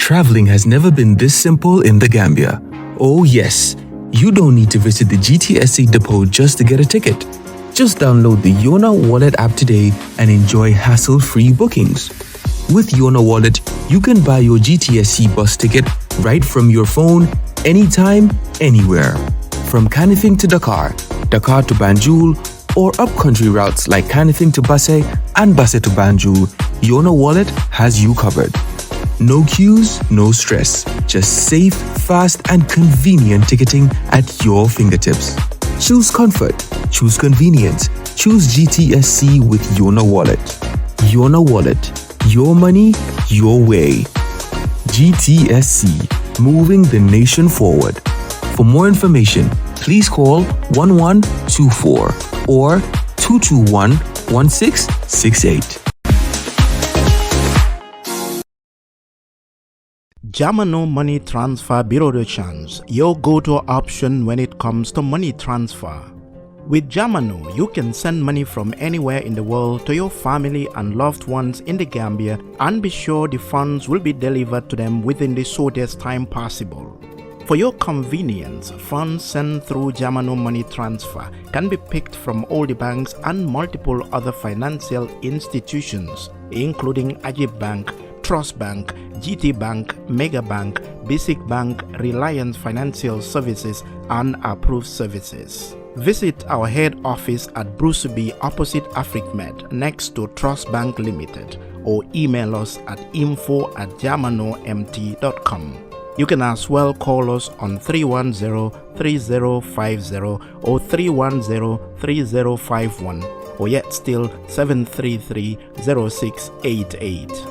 Traveling has never been this simple in the Gambia. Oh yes, you don't need to visit the GTSC depot just to get a ticket. Just download the Yona Wallet app today and enjoy hassle-free bookings. With Yona Wallet, you can buy your GTSC bus ticket right from your phone, anytime, anywhere. From Kanifing to Dakar, Dakar to Banjul, or upcountry routes like Kanifing to Basse and Basse to Banjul, Yona Wallet has you covered. No queues, no stress. Just safe, fast, and convenient ticketing at your fingertips. Choose comfort. Choose convenience. Choose GTSC with Yona Wallet. Yona Wallet. Your money, your way. GTSC. Moving the nation forward. For more information, please call 1124 or 221-1668. Jamano Money Transfer Bureau de Change, your go-to option when it comes to money transfer. With Jamano, you can send money from anywhere in the world to your family and loved ones in the Gambia and be sure the funds will be delivered to them within the shortest time possible. For your convenience, funds sent through Jamano Money Transfer can be picked from all the banks and multiple other financial institutions, including Ajib Bank, Trust Bank, GT Bank, Mega Bank, Basic Bank, Reliance Financial Services, and Approved Services. Visit our head office at Bruceby opposite AfricMed next to Trust Bank Limited or email us at info@jamanomt.com. You can as well call us on 310-3050 or 310-3051 or yet still 733-0688.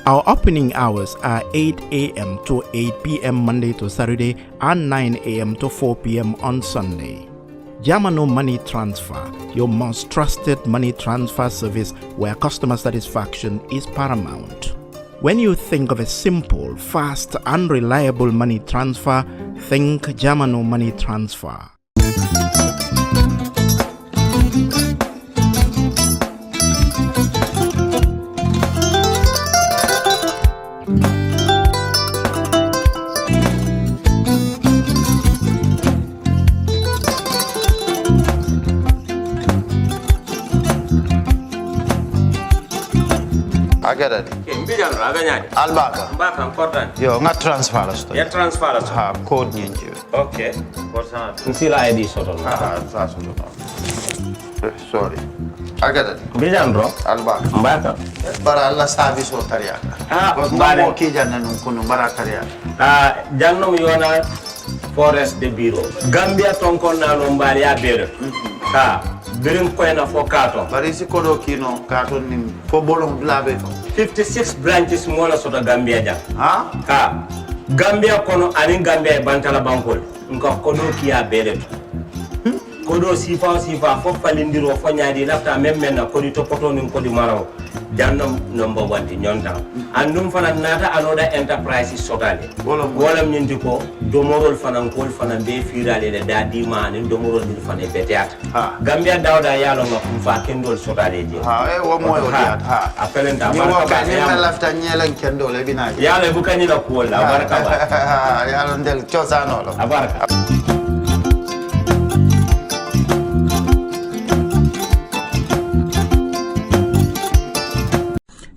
Our opening hours are 8 a.m. to 8 p.m. Monday to Saturday and 9 a.m. to 4 p.m. on Sunday. Jamano Money Transfer, your most trusted money transfer service where customer satisfaction is paramount. When you think of a simple, fast, and reliable money transfer, think Jamano Money Transfer. Agada. Albaka. Mbaka important. Yo, nga transfer la sto. Ya transfer la sto. Ha, code nyenje. Okay. What's that? Nsila ID soto. Sorry. Agada. Bijan bro. Albaka. Mbaka. Bara Allah service o tariaka. Mbare ki janna nun kunu bara tariaka. Jannom yona forest de bureau. Gambia tonkon na no mbari ya bere. Birim koyna fo kato. Bari si kodo kino kato ni fo bolong blabe to. 56 branches mola soto Gambia jam. Ha? Gambia kono ani Gambia bantala bankol. Nko kodo kiya bere to. Kodo sifa fo falindiro fo nyaadi lafta memmen na kodi to poto nin kodi maraw. Jannom number 1 di nyonta. Andum fana nata anoda enterprise sotale. Wolam nyindi ko domorol fana kol fana be firale le dadi man domorol dil fana beteat. Gambia dawda yalo ngam fa kendol sotale je. Wo moyo diat ha. Apelenta baraka ba. Ni lafta nyelen kendol e bina. Yalo bukani la ko la baraka ba. Yalo ndel chosano lo. Baraka.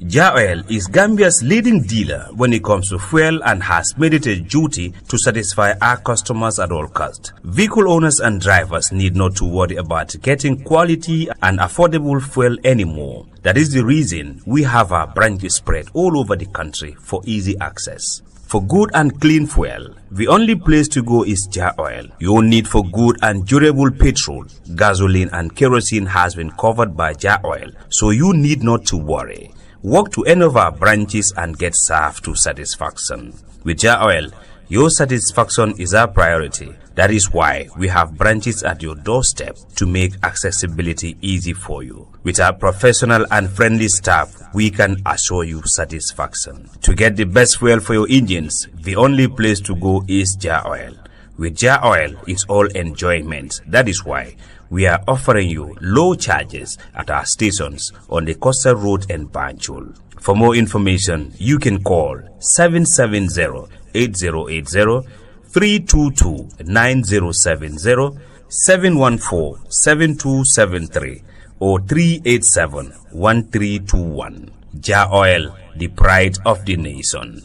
Jah Oil is Gambia's leading dealer when it comes to fuel and has made it a duty to satisfy our customers at all costs. Vehicle owners and drivers need not to worry about getting quality and affordable fuel anymore. That is the reason we have our branches spread all over the country for easy access. For good and clean fuel, the only place to go is Jah Oil. Your need for good and durable petrol, gasoline and kerosene has been covered by Jah Oil, so you need not to worry. Walk to any of our branches and get served to satisfaction. With Jah Oil, your satisfaction is our priority. That is why we have branches at your doorstep to make accessibility easy for you. With our professional and friendly staff, we can assure you satisfaction. To get the best fuel for your engines, the only place to go is Jah Oil. With Jah Oil, it's all enjoyment. That is why we are offering you low charges at our stations on the Coastal Road and Banjul. For more information, you can call 770-8080, 322-9070, 714-7273, or 387-1321. Jah Oil, the pride of the nation.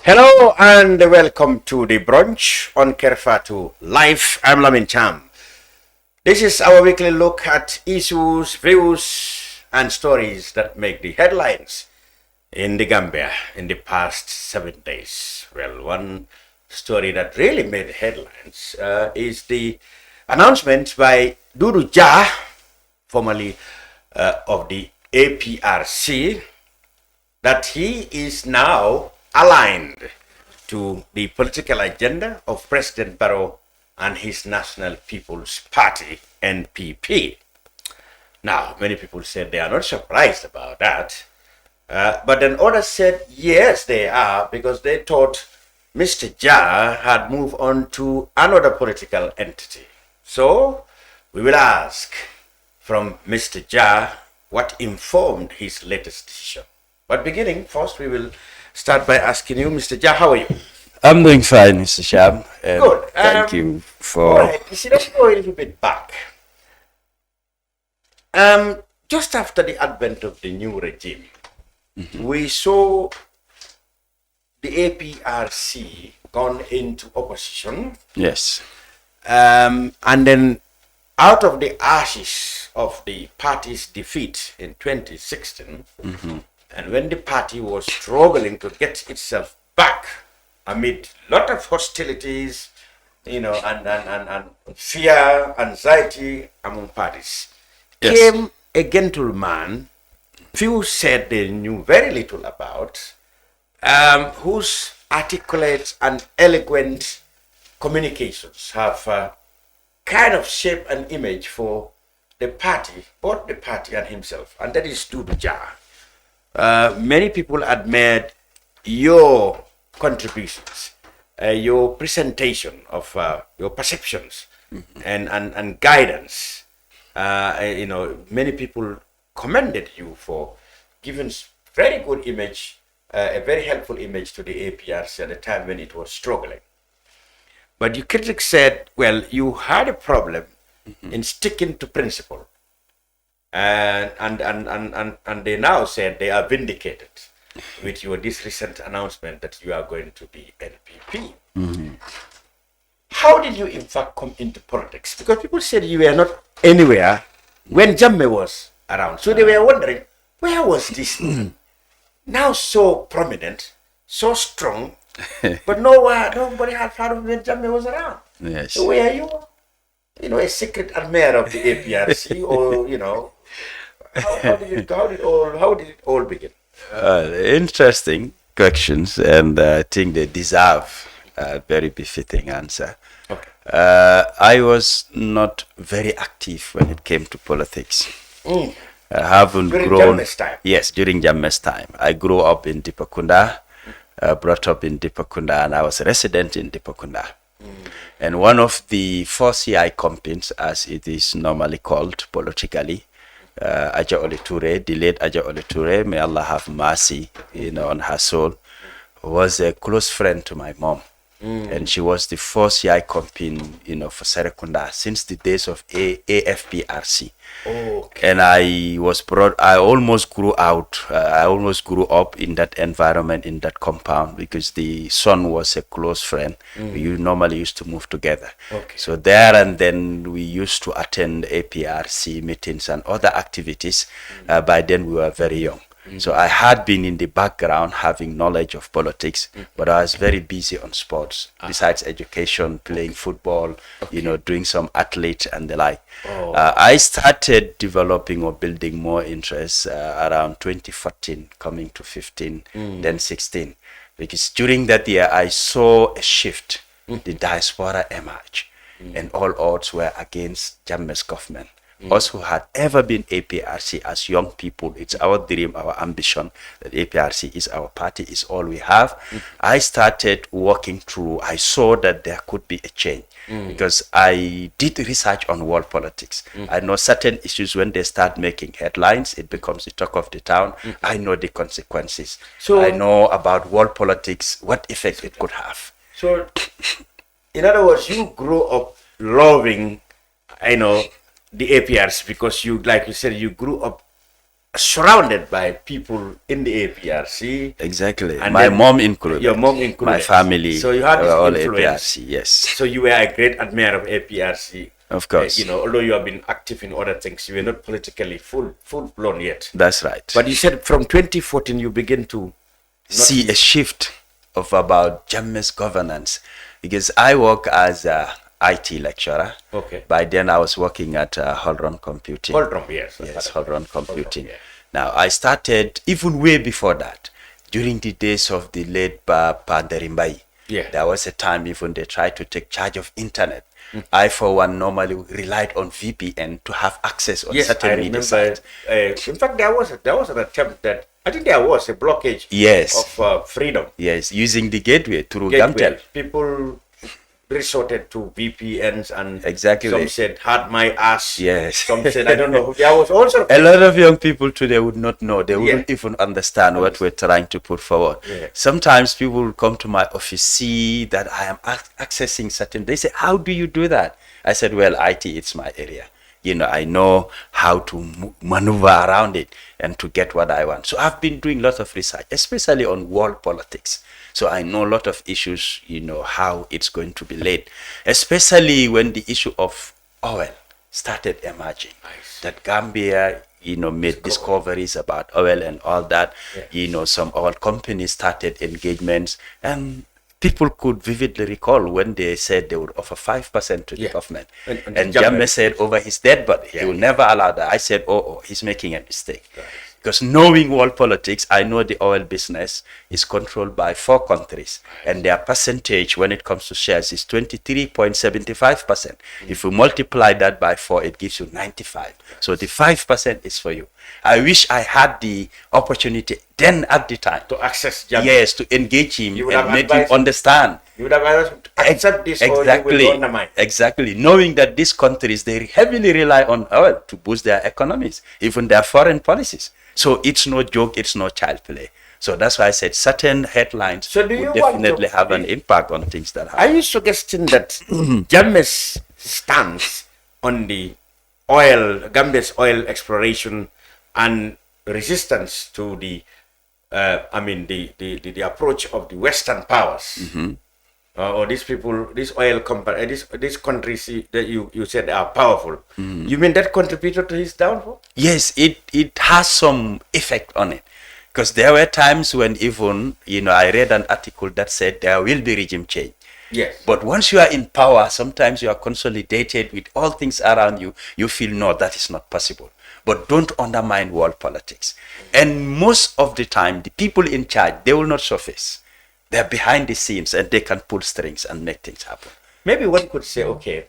Hello and welcome to the brunch on Kerfatu Live. I'm Lamin Cham. This is our weekly look at issues, views, and stories that make the headlines in the Gambia in the past 7 days. Well, one story that really made headlines is the announcement by Dodou Jah, formerly of the APRC, that he is now aligned to the political agenda of President Barrow and his National People's Party, NPP. Now, many people said they are not surprised about that, but then others said yes, they are, because they thought Mr. Jah had moved on to another political entity. So, we will ask from Mr. Jah what informed his latest decision. But beginning, first we will start by asking you, Mr. Jah, how are you? I'm doing fine, Mr. Sham. Good. Thank you for... All right. You see, let's go a little bit back. Just after the advent of the new regime, we saw the APRC gone into opposition. Yes. And then out of the ashes of the party's defeat in 2016, and when the party was struggling to get itself back amid a lot of hostilities, and fear, anxiety among parties, came a gentleman, few said they knew very little about, whose articulate and eloquent communications have kind of shaped an image for the party, both the party and himself, and that is Dodou Jah. Many people admired your contributions, your presentation of your perceptions and guidance. Many people commended you for giving very good image, a very helpful image to the APRC at the time when it was struggling. But your critics said, well, you had a problem in sticking to principle. And they now said they are vindicated with this recent announcement that you are going to be NPP. How did you in fact come into politics? Because people said you were not anywhere when Jammeh was around. So they were wondering, where was this now so prominent, so strong, but nobody had heard of when Jammeh was around. Yes. So where you? A secret admirer of the APRC, or how did it all begin? Interesting questions, and I think they deserve a very befitting answer. Okay. I was not very active when it came to politics. I haven't During grown. Jammeh's time? Yes, during Jammeh's time. I grew up in Dipakunda, brought up in Dipakunda, and I was a resident in Dipakunda. And one of the 4 CI companies, as it is normally called politically, Aja Oleture, the late Aja Oleture, may Allah have mercy, on her soul, was a close friend to my mom. And she was the 4 CI company, for Serekunda since the days of AFPRC. Okay. And I almost grew up in that environment, in that compound, because the son was a close friend. We normally used to move together. Okay. So there and then we used to attend APRC meetings and other activities. By then we were very young. So I had been in the background having knowledge of politics, but I was very busy on sports, besides education, playing football, doing some athlete and the like. I started developing or building more interest around 2014, coming to 15, then 16. Because during that year, I saw a shift. The diaspora emerged, and all odds were against Jammeh's government. Us who had ever been APRC as young people, it's our dream, our ambition that APRC is our party, is all we have. I started working through, I saw that there could be a change because I did research on world politics. I know certain issues, when they start making headlines, it becomes the talk of the town. I know the consequences. So I know about world politics, what effect it could have. So, in other words, you grew up loving, the APRC because you, like you said, you grew up surrounded by people in the APRC. Exactly. And my mom included. Your mom included. My family. So you had this all influence. APRC, yes. So you were a great admirer of APRC. Of course. Although you have been active in other things, you were not politically full blown yet. That's right. But you said from 2014 you begin to see a shift of about Jammeh's governance, because I work as a IT lecturer. Okay. By then I was working at Holron Computing. Holron, yes. Yes, Holron Computing. Yeah. Now I started even way before that, during the days of the late Panderimbai. Yeah. There was a time even they tried to take charge of internet. I, for one, normally relied on VPN to have access on certain media sites. In fact, there was an attempt that I think there was a blockage of freedom. Yes, using the gateway through Gamtel. People resorted to VPNs and exactly. Some said had my ass. Yes. Some said I don't know. There was also a lot of young people today would not know. They wouldn't even understand what we're trying to put forward. Yeah. Sometimes people will come to my office, see that I am accessing certain. They say, "How do you do that?" I said, "Well, IT, it's my area. I know how to maneuver around it and to get what I want." So I've been doing a lot of research, especially on world politics. So I know a lot of issues, how it's going to be laid, especially when the issue of oil started emerging. Nice. That Gambia, made discoveries about oil and all that. Yes. Some oil companies started engagements, and people could vividly recall when they said they would offer 5% to the government. And Jammeh said over his dead body, he will never allow that. I said, he's making a mistake. Right. Because knowing world politics, I know the oil business is controlled by 4 countries. And their percentage when it comes to shares is 23.75%. If you multiply that by 4, it gives you 95. So the 5% is for you. I wish I had the opportunity then at the time to access Jammeh. Yes, to engage him and make him understand. You would have accept this exactly, or you will undermine. Exactly. Knowing that these countries, they heavily rely on oil to boost their economies, even their foreign policies. So it's no joke, it's no child play. So that's why I said certain headlines would definitely have an impact on things that happen. Are you suggesting that Jammeh's stance on the oil, Gambia's oil exploration and resistance to the approach of the Western powers, or these people, these oil companies, these countries that you said are powerful, you mean that contributed to his downfall? Yes, it has some effect on it. Because there were times when even, I read an article that said there will be regime change. Yes. But once you are in power, sometimes you are consolidated with all things around you. You feel, no, that is not possible. But don't undermine world politics. And most of the time, the people in charge, they will not surface. They're behind the scenes and they can pull strings and make things happen. Maybe one could say, okay,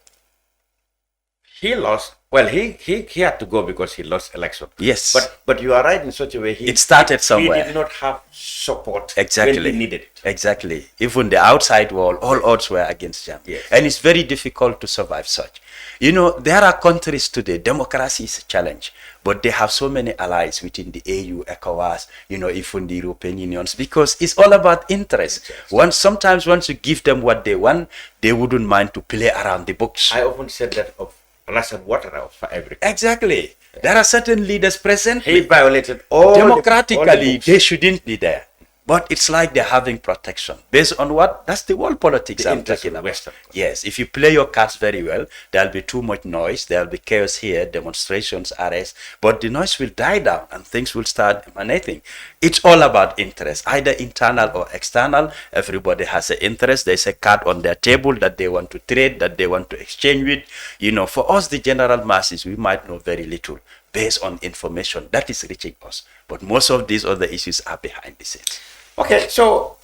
he lost. Well, he had to go because he lost election. Yes. But you are right in such a way. It started somewhere. He did not have support exactly. when he needed it. Exactly. Even the outside world, all odds were against Jammeh. Yes. And it's very difficult to survive such. There are countries today, democracy is a challenge, but they have so many allies within the AU, ECOWAS, even the European Unions, because it's all about interest. Sometimes once you give them what they want, they wouldn't mind to play around the books. I often said that of Alassane Ouattara for every. Exactly. There are certain leaders present. He violated all democratically, the they shouldn't be there. But it's like they're having protection. Based on what? That's the world politics I'm talking about. Western. Yes, if you play your cards very well, there'll be too much noise, there'll be chaos here, demonstrations, arrests, but the noise will die down and things will start emanating. It's all about interest, either internal or external. Everybody has an interest. There's a card on their table that they want to trade, that they want to exchange with. You know, for us, the general masses, we might know very little based on information that is reaching us. But most of these other issues are behind the scenes. Okay, so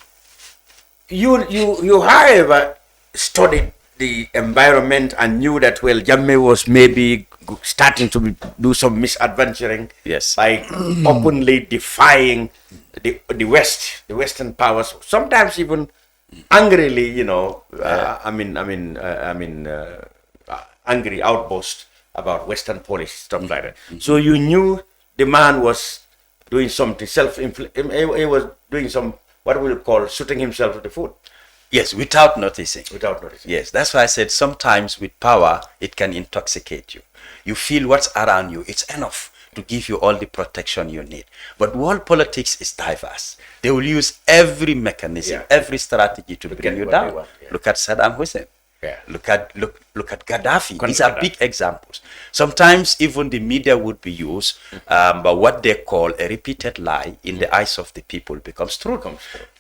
you however studied the environment and knew that, well, Jammeh was maybe starting to do some misadventuring. Yes. By openly defying the Western powers, sometimes even angrily, you know, angry outburst about Western policy, stuff like that. So you knew the man was doing something he was doing some, what we would call, shooting himself to the foot. Yes, without noticing. Without noticing. Yes, that's why I said sometimes with power, it can intoxicate you. You feel what's around you, it's enough to give you all the protection you need. But world politics is diverse. They will use every mechanism, every strategy to bring you down. Look at Saddam Hussein. Yeah. Look at Gaddafi. These are big examples. Sometimes even the media would be used, but what they call a repeated lie in the eyes of the people becomes true.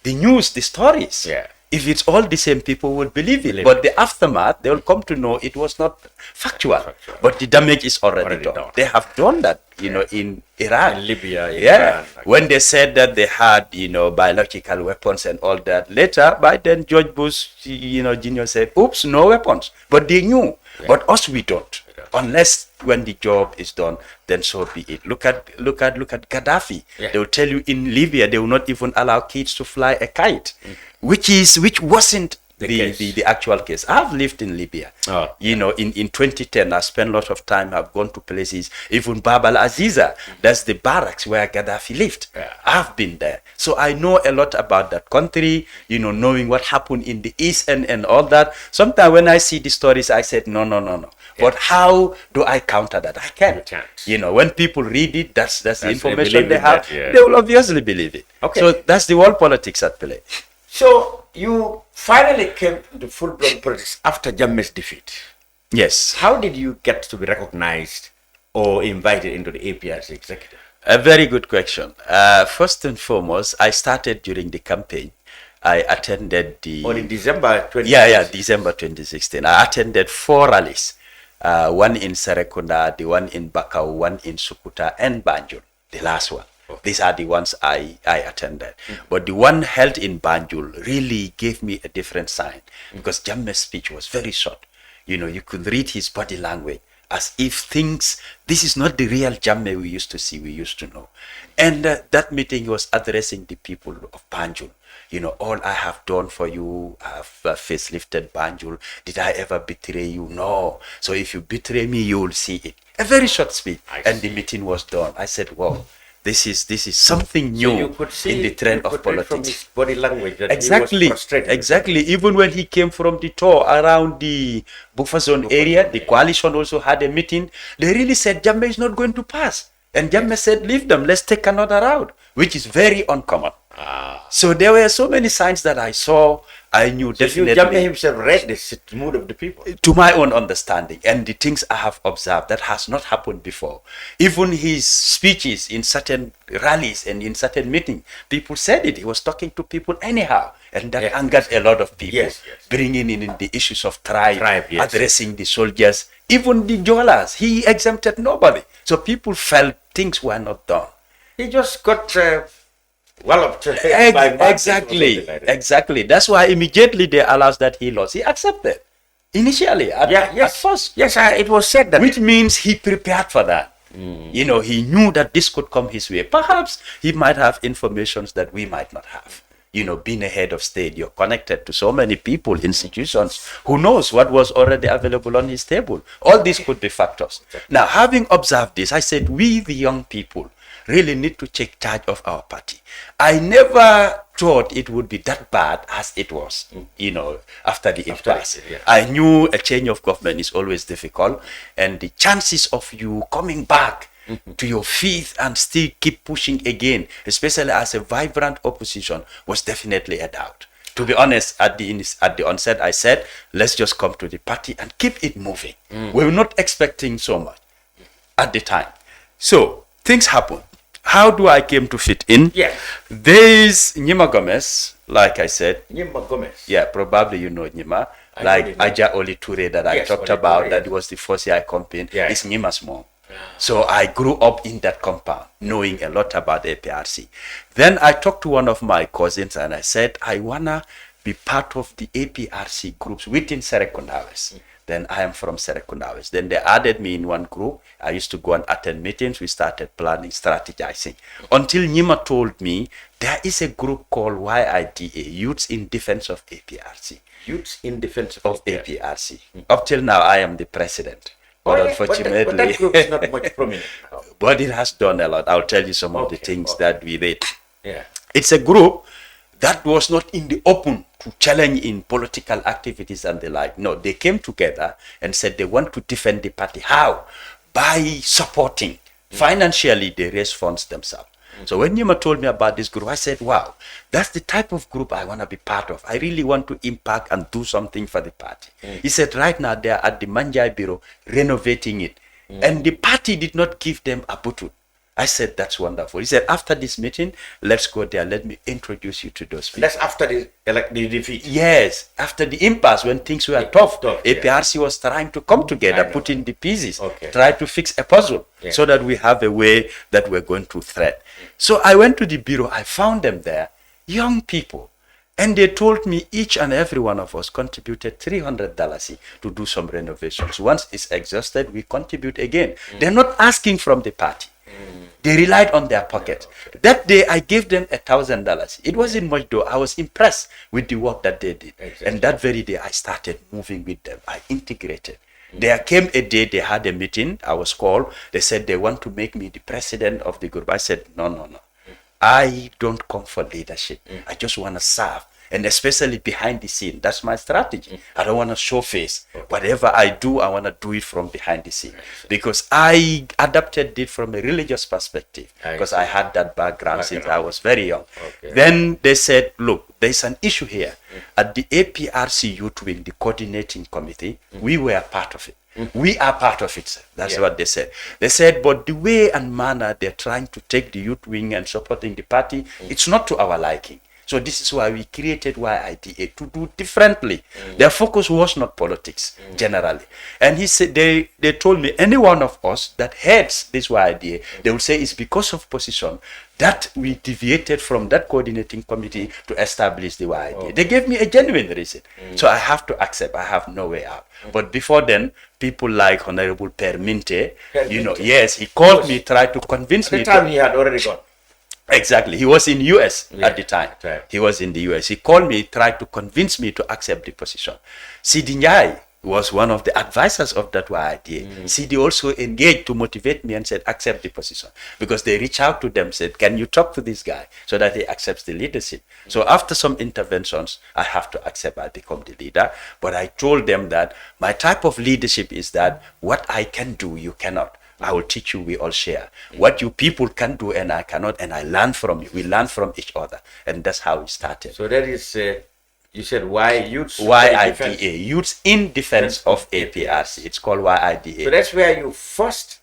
The news, the stories. Yeah. If it's all the same, people would believe it. But the aftermath, they will come to know it was not factual. But the damage is already done. They have done that, you know, in Iraq. In Libya. Iran. When they said that they had, you know, biological weapons and all that. Later, by then, George Bush, you know, Jr. said, oops, no weapons. But they knew. But us, we don't. Unless when the job is done, then so be it. Look at Gaddafi. They will tell you in Libya they will not even allow kids to fly a kite, which wasn't the actual case. I've lived in Libya. You know, in 2010, I spent a lot of time. I've gone to places, even Bab al-Aziza. That's the barracks where Gaddafi lived. I've been there. So I know a lot about that country, you know, knowing what happened in the East and all that. Sometimes when I see the stories, I said, no. But how do I counter that? I can't. You know, when people read it, that's the information they have. They will obviously believe it. Okay. So that's the world politics at play. So you finally came to full-blown politics after Jammeh's defeat. Yes. How did you get to be recognized or invited into the APRC executive? A very good question. First and foremost, I started during the campaign. I attended in December 2016? Yeah, December 2016. I attended 4 rallies. One in Serekunda, the one in Bakau, one in Sukuta, and Banjul, the last one. These are the ones I attended. But the one held in Banjul really gave me a different sign because Jammeh's speech was very short. You know, you could read his body language as if this is not the real Jammeh we used to see, we used to know. And that meeting he was addressing the people of Banjul. You know, all I have done for you, I have facelifted Banjul. Did I ever betray you? No. So if you betray me, you will see it. A very short speech. And the meeting was done. I said, wow, this is something new in the trend of politics. From his body language that Exactly. he was frustrated. Exactly. Even when he came from the tour around the buffer zone area, the coalition also had a meeting. They really said Jammeh is not going to pass. And Jammeh said, leave them, let's take another route, which is very uncommon. So there were so many signs that I saw. I knew definitely. Jammeh himself read the mood of the people. To my own understanding, and the things I have observed that has not happened before. Even his speeches in certain rallies and in certain meetings, people said it. He was talking to people anyhow, and that angered a lot of people. Bringing in the issues of tribe addressing the soldiers, even the Jolas. He exempted nobody. So people felt things were not done. He just got Exactly. That's why immediately they announced that he lost. He accepted initially at first. Yes, it was said that. Which means he prepared for that. You know, he knew that this could come his way. Perhaps he might have informations that we might not have. You know, being a head of state, you're connected to so many people, institutions. Who knows what was already available on his table? All these could be factors. Now, having observed this, I said, we, the young people, really need to take charge of our party. I never thought it would be that bad as it was, you know, after the impasse. I knew a change of government is always difficult, and the chances of you coming back to your feet and still keep pushing again, especially as a vibrant opposition, was definitely a doubt. To be honest, at the onset, I said, let's just come to the party and keep it moving. We were not expecting so much at the time. So things happen. How do I came to fit in? Yes. There's Nyima Gomez, like I said. Nyima Gomez. Yeah, probably you know Nyima. Like Aja Oli Ture that I talked about, that was the first year I campaigned. Yeah. It's Nyima's mom. So I grew up in that compound, knowing a lot about APRC. Then I talked to one of my cousins and I said, I wanna be part of the APRC groups within Serekundawes. Then I am from Serekundawes. Then they added me in one group. I used to go and attend meetings. We started planning, strategizing. Until Nyima told me, there is a group called YIDA, Youths in Defense of APRC. Youths in Defense of APRC. Up till now, I am the president. But unfortunately, but that group is not much prominent. But it has done a lot. I'll tell you some of the things that we did. Yeah. It's a group that was not in the open to challenge in political activities and the like. No, they came together and said they want to defend the party. How? By supporting. Financially, they raise funds themselves. So when Nyima told me about this group, I said, wow, that's the type of group I want to be part of. I really want to impact and do something for the party. He said, right now they are at the Manjai Bureau renovating it. And the party did not give them a butut. I said, that's wonderful. He said, after this meeting, let's go there. Let me introduce you to those people. That's after the defeat. Yes, after the impasse, when things were tough, APRC was trying to come together, put in the pieces, try to fix a puzzle so that we have a way that we're going to thread. So I went to the bureau. I found them there, young people. And they told me each and every one of us contributed $300 to do some renovations. Once it's exhausted, we contribute again. They're not asking from the party. They relied on their pocket. That day, I gave them $1,000. It wasn't much though. I was impressed with the work that they did. And that very day, I started moving with them. I integrated. There came a day they had a meeting. I was called. They said they want to make me the president of the group. I said, no. I don't come for leadership. I just want to serve. And especially behind the scene. That's my strategy. I don't want to show face. Whatever I do, I want to do it from behind the scene. Because I adapted it from a religious perspective. Because I had that background since I was very young. Then they said, look, there's an issue here. At the APRC Youth Wing, the coordinating committee, we were part of it. We are part of it. That's what they said. They said, but the way and manner they're trying to take the youth wing and supporting the party, it's not to our liking. So this is why we created YIDA, to do differently. Their focus was not politics, generally. And he said, they told me, any one of us that heads this YIDA, they will say it's because of position that we deviated from that coordinating committee to establish the YIDA. They gave me a genuine reason. So I have to accept, I have no way out. But before then, people like Honorable Perminte, he called me, tried to convince me. At the time he had already gone. Exactly. He was in US at the time. He was in the US. He called me, tried to convince me to accept the position. Sidi Njai was one of the advisors of that YIDA. Sidi also engaged to motivate me and said, accept the position. Because they reached out to them, said, can you talk to this guy so that he accepts the leadership? So after some interventions, I have to accept I become the leader. But I told them that my type of leadership is that what I can do, you cannot. I will teach you, we all share. What you people can do and I cannot, and I learn from you. We learn from each other. And that's how we started. So that is, you said Youths? YIDA, Youths in Defense of APRC. It's called YIDA. So that's where you first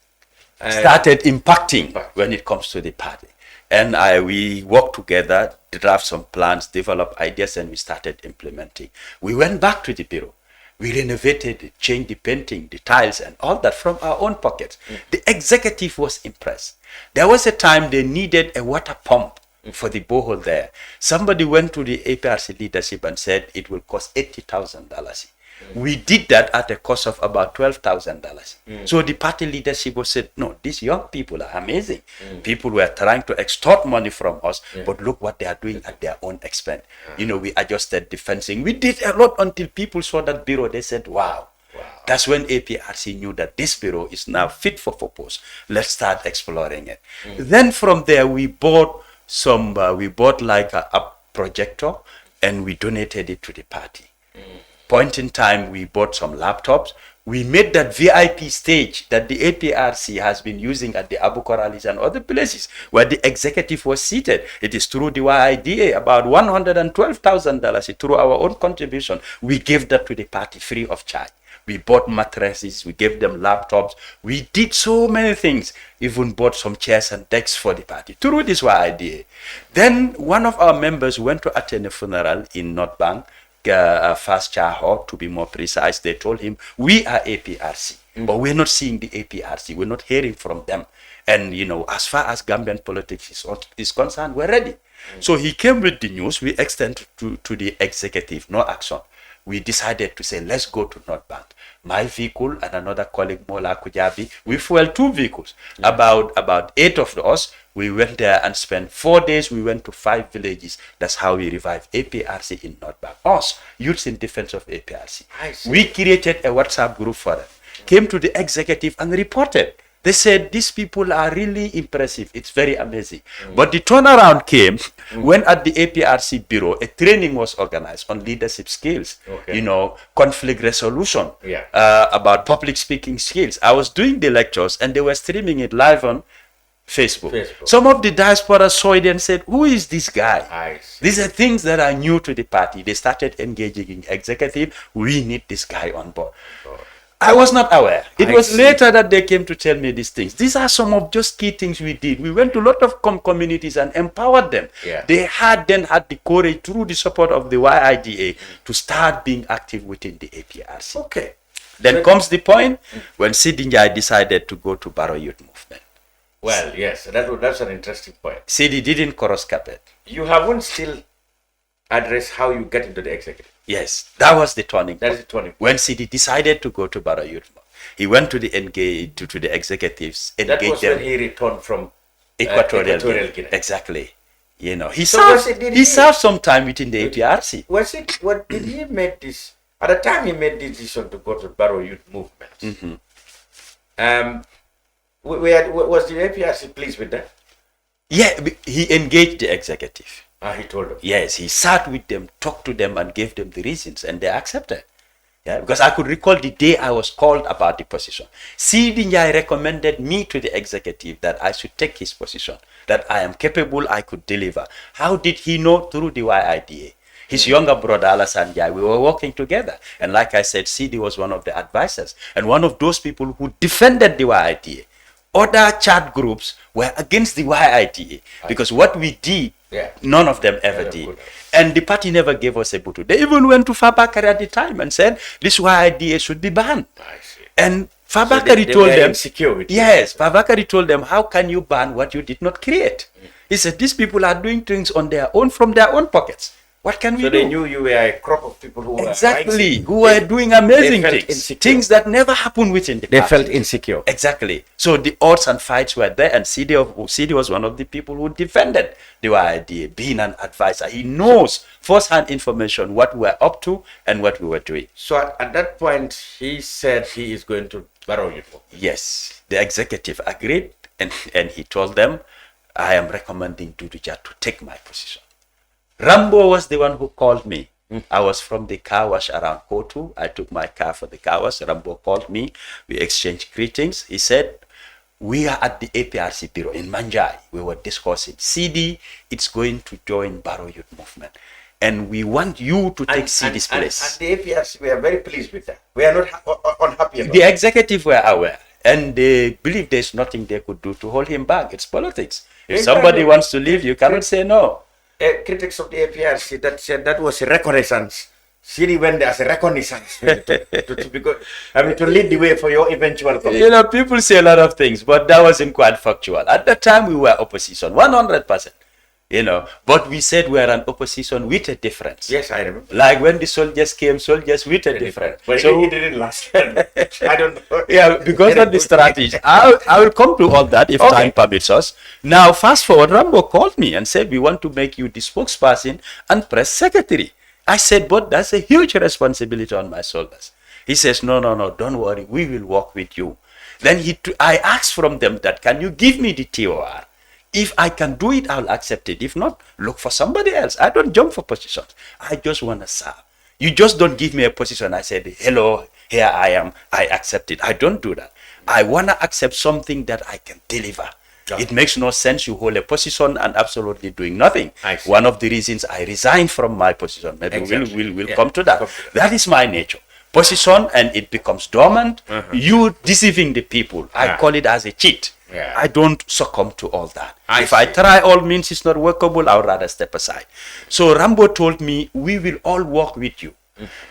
started impacting when it comes to the party. And we worked together, draft some plans, develop ideas, and we started implementing. We went back to the bureau. We renovated, changed the painting, the tiles, and all that from our own pockets. The executive was impressed. There was a time they needed a water pump for the borehole there. Somebody went to the APRC leadership and said it will cost $80,000. We did that at a cost of about $12,000. So the party leadership was said, no, these young people are amazing. People were trying to extort money from us, but look what they are doing at their own expense. We adjusted the fencing. We did a lot until people saw that bureau. They said, wow. That's when APRC knew that this bureau is now fit for purpose. Let's start exploring it. Then from there, we bought like a projector and we donated it to the party. Point in time, we bought some laptops, we made that VIP stage that the APRC has been using at the Abu Karalis and other places where the executive was seated. It is through the YIDA, about $112,000 through our own contribution. We gave that to the party free of charge. We bought mattresses, we gave them laptops. We did so many things, even bought some chairs and desks for the party through this YIDA. Then one of our members went to attend a funeral in North Bank, Fast Chaho, to be more precise. They told him, we are APRC, but we're not seeing the APRC. We're not hearing from them. And, you know, as far as Gambian politics is concerned, we're ready. So he came with the news. We extended to the executive, no action. We decided to say, let's go to North Bank. My vehicle and another colleague, Mola Kujabi, we fueled 2 vehicles. About 8 of us, we went there and spent 4 days. We went to 5 villages. That's how we revived APRC in North Bank. Us, Youths in Defense of APRC. We created a WhatsApp group for them. Came to the executive and reported. They said, these people are really impressive. It's very amazing. But the turnaround came when at the APRC Bureau, a training was organized on leadership skills, you know, conflict resolution, about public speaking skills. I was doing the lectures and they were streaming it live on Facebook. Some of the diaspora saw it and said, who is this guy? These are things that are new to the party. They started engaging in executive. We need this guy on board. I was not aware. It was later that they came to tell me these things. These are some of just key things we did. We went to a lot of communities and empowered them. They then had the courage through the support of the YIDA to start being active within the APRC. Then comes the point when Sidinjai decided to go to Barrow Youth Movement. Well, yes, that's an interesting point. Sidi didn't cross carpet. You haven't still addressed how you get into the executive. Yes, that was the turning point. That is the turning point. When Sidi decided to go to Barrow Youth, he went to the executives. That was when he returned from Equatorial Guinea. Exactly. You know, he served some time within the APRC. What did he make this? At the time he made the decision to go to Barrow Youth Movement. Was the APRC pleased with that? Yeah, he engaged the executive. He told them. Yes, he sat with them, talked to them, and gave them the reasons, and they accepted. Yeah, because I could recall the day I was called about the position. Sidinjai recommended me to the executive that I should take his position, that I am capable, I could deliver. How did he know? Through the YIDA. His younger brother, Alassane Jai, we were working together. And like I said, Sidi was one of the advisors and one of those people who defended the YIDA. Other chat groups were against the YIDA because what we did, none of them ever did. And the party never gave us a butu. They even went to Fabakari at the time and said, this YIDA should be banned. And Fabakari told them, Fabakari told them, how can you ban what you did not create? He said, these people are doing things on their own, from their own pockets. What can we do? So they knew you were a crop of people who who were doing amazing things. Things that never happened within the party. They felt insecure. Exactly. So the odds and fights were there, and CD was one of the people who defended the idea, being an advisor. He knows first-hand information, what we were up to and what we were doing. So at that point, he said he is going to Barrow Youth. Yes. The executive agreed, and he told them, I am recommending Dodou Jah to take my position. Rambo was the one who called me. I was from the car wash around Kotu. I took my car for the car wash. Rambo called me. We exchanged greetings. He said, we are at the APRC Bureau in Manjai. We were discussing. CD, it's going to join Barrow Youth Movement. And we want you to take CD's place. And the APRC, we are very pleased with that. We are not unhappy about the executive were aware. And they believe there's nothing they could do to hold him back. It's politics. If somebody wants to leave, you cannot say no. Critics of the APRC that said that was a reconnaissance. CD went there as a reconnaissance to lead the way for your eventual coming. You know, people say a lot of things, but that wasn't quite factual. At the time, we were opposition, 100%. You know, but we said we are an opposition with a difference. Yes, I remember. Like when the soldiers came, soldiers with a difference. But so it didn't last. I don't know. Yeah, because of the strategy. I will come to all that if time permits us. Now, fast forward, Rambo called me and said, we want to make you the spokesperson and press secretary. I said, but that's a huge responsibility on my shoulders. He says, no, don't worry. We will work with you. Then I asked from them that, can you give me the TOR? If I can do it, I'll accept it. If not, look for somebody else. I don't jump for positions. I just want to serve. You just don't give me a position. I said, hello, here I am. I accept it. I don't do that. I want to accept something that I can deliver. It makes no sense you hold a position and absolutely doing nothing. One of the reasons I resigned from my position, maybe we'll come to that. That is my nature. Position and it becomes dormant. You deceiving the people. I call it as a cheat. I don't succumb to all that. If I try all means it's not workable, I would rather step aside. So Rambo told me, we will all work with you.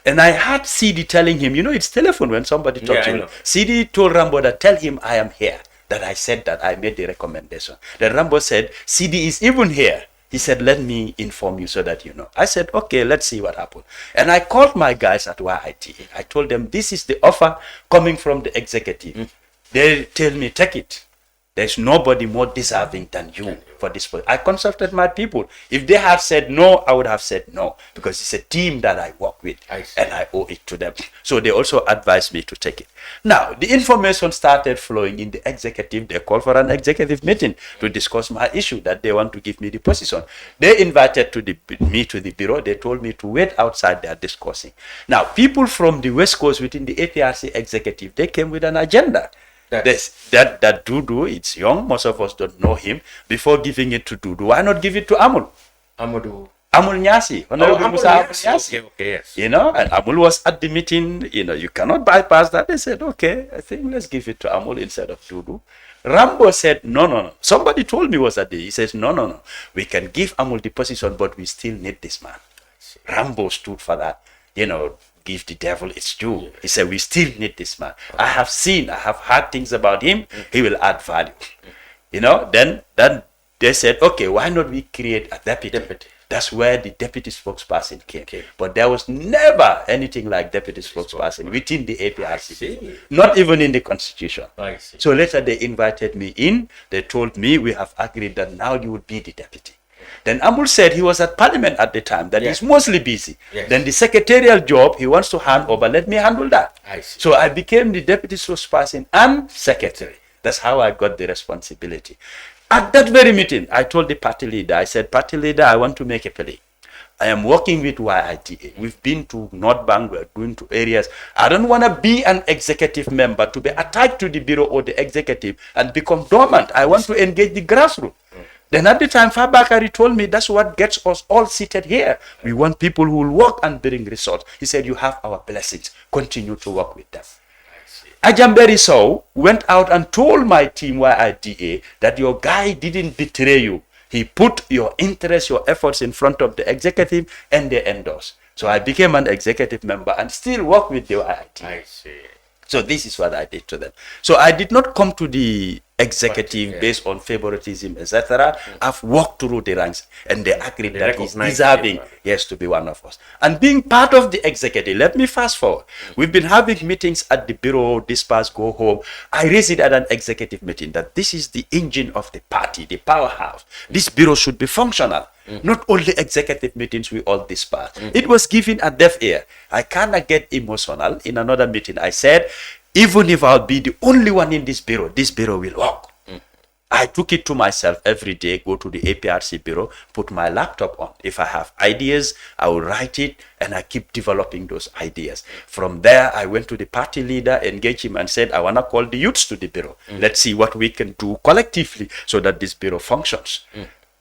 And I had CD telling him, it's telephone when somebody talks to you. CD told Rambo that tell him I am here. That I said that I made the recommendation. Then Rambo said, CD is even here. He said, let me inform you so that you know. I said, okay, let's see what happened. And I called my guys at YITA. I told them, this is the offer coming from the executive. They tell me, take it. There's nobody more deserving than you for this position. I consulted my people. If they had said no, I would have said no, because it's a team that I work with and I owe it to them. So they also advised me to take it. Now, the information started flowing in the executive. They called for an executive meeting to discuss my issue that they want to give me the position. They invited me to the bureau. They told me to wait outside. They are discussing. Now, people from the West Coast within the APRC executive, they came with an agenda. That Dodou, it's young, most of us don't know him. Before giving it to Dodou, why not give it to Amul? Amul Nyasi. Okay, yes. And Amul was at the meeting, you cannot bypass that. They said, okay, I think let's give it to Amul instead of Dodou. Rambo said, no. Somebody told me was that day. He says, no. We can give Amul the position, but we still need this man. Rambo stood for that, give the devil its due. He said, we still need this man. I have heard things about him. He will add value. Then they said, okay, why not we create a deputy? That's where the deputy spokesperson came. But there was never anything like deputy spokesperson within the APRC. Not even in the constitution. So later they invited me in. They told me, we have agreed that now you will be the deputy. Then Amul said he was at Parliament at the time, that he's mostly busy. Then the secretarial job he wants to hand over, let me handle that. So I became the deputy spokesperson and secretary. That's how I got the responsibility. At that very meeting, I told the party leader, I said, party leader, I want to make a play. I am working with YITA. We've been to North Bank, we're going to areas. I don't want to be an executive member to be attached to the bureau or the executive and become dormant. I want to engage the grassroots. Then at the time, Fabakari told me that's what gets us all seated here. We want people who will work and bring results. He said, you have our blessings. Continue to work with them. Ajamberi Sow went out and told my team YITA that your guy didn't betray you. He put your interests, your efforts in front of the executive and they endorsed. So I became an executive member and still work with the YITA. I see. So this is what I did to them. So I did not come to the executive based on favoritism, etc. I've walked through the ranks and they agreed that he's deserving, to be one of us. And being part of the executive, let me fast forward. We've been having meetings at the bureau, disperse, go home. I raised it at an executive meeting that this is the engine of the party, the powerhouse. This bureau should be functional. Not only executive meetings, we all disperse. It was given a deaf ear. I cannot get emotional. In another meeting, I said, even if I'll be the only one in this bureau will work. I took it to myself every day, go to the APRC bureau, put my laptop on. If I have ideas, I will write it and I keep developing those ideas. From there, I went to the party leader, engaged him and said, I want to call the youths to the bureau. Let's see what we can do collectively so that this bureau functions.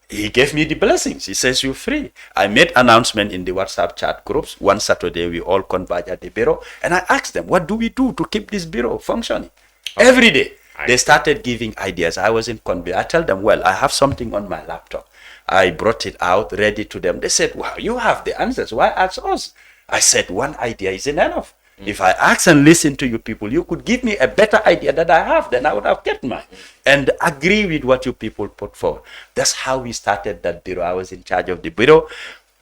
He gave me the blessings. He says, you're free. I made announcement in the WhatsApp chat groups. One Saturday, we all converge at the bureau. And I asked them, what do we do to keep this bureau functioning? Every day. They started giving ideas. I wasn't convinced. I tell them, well, I have something on my laptop. I brought it out, read it to them. They said, wow, you have the answers. Why ask us? I said, one idea isn't enough. If I ask and listen to you people, you could give me a better idea that I have, then I would have kept mine and agree with what you people put forward. That's how we started that bureau. I was in charge of the bureau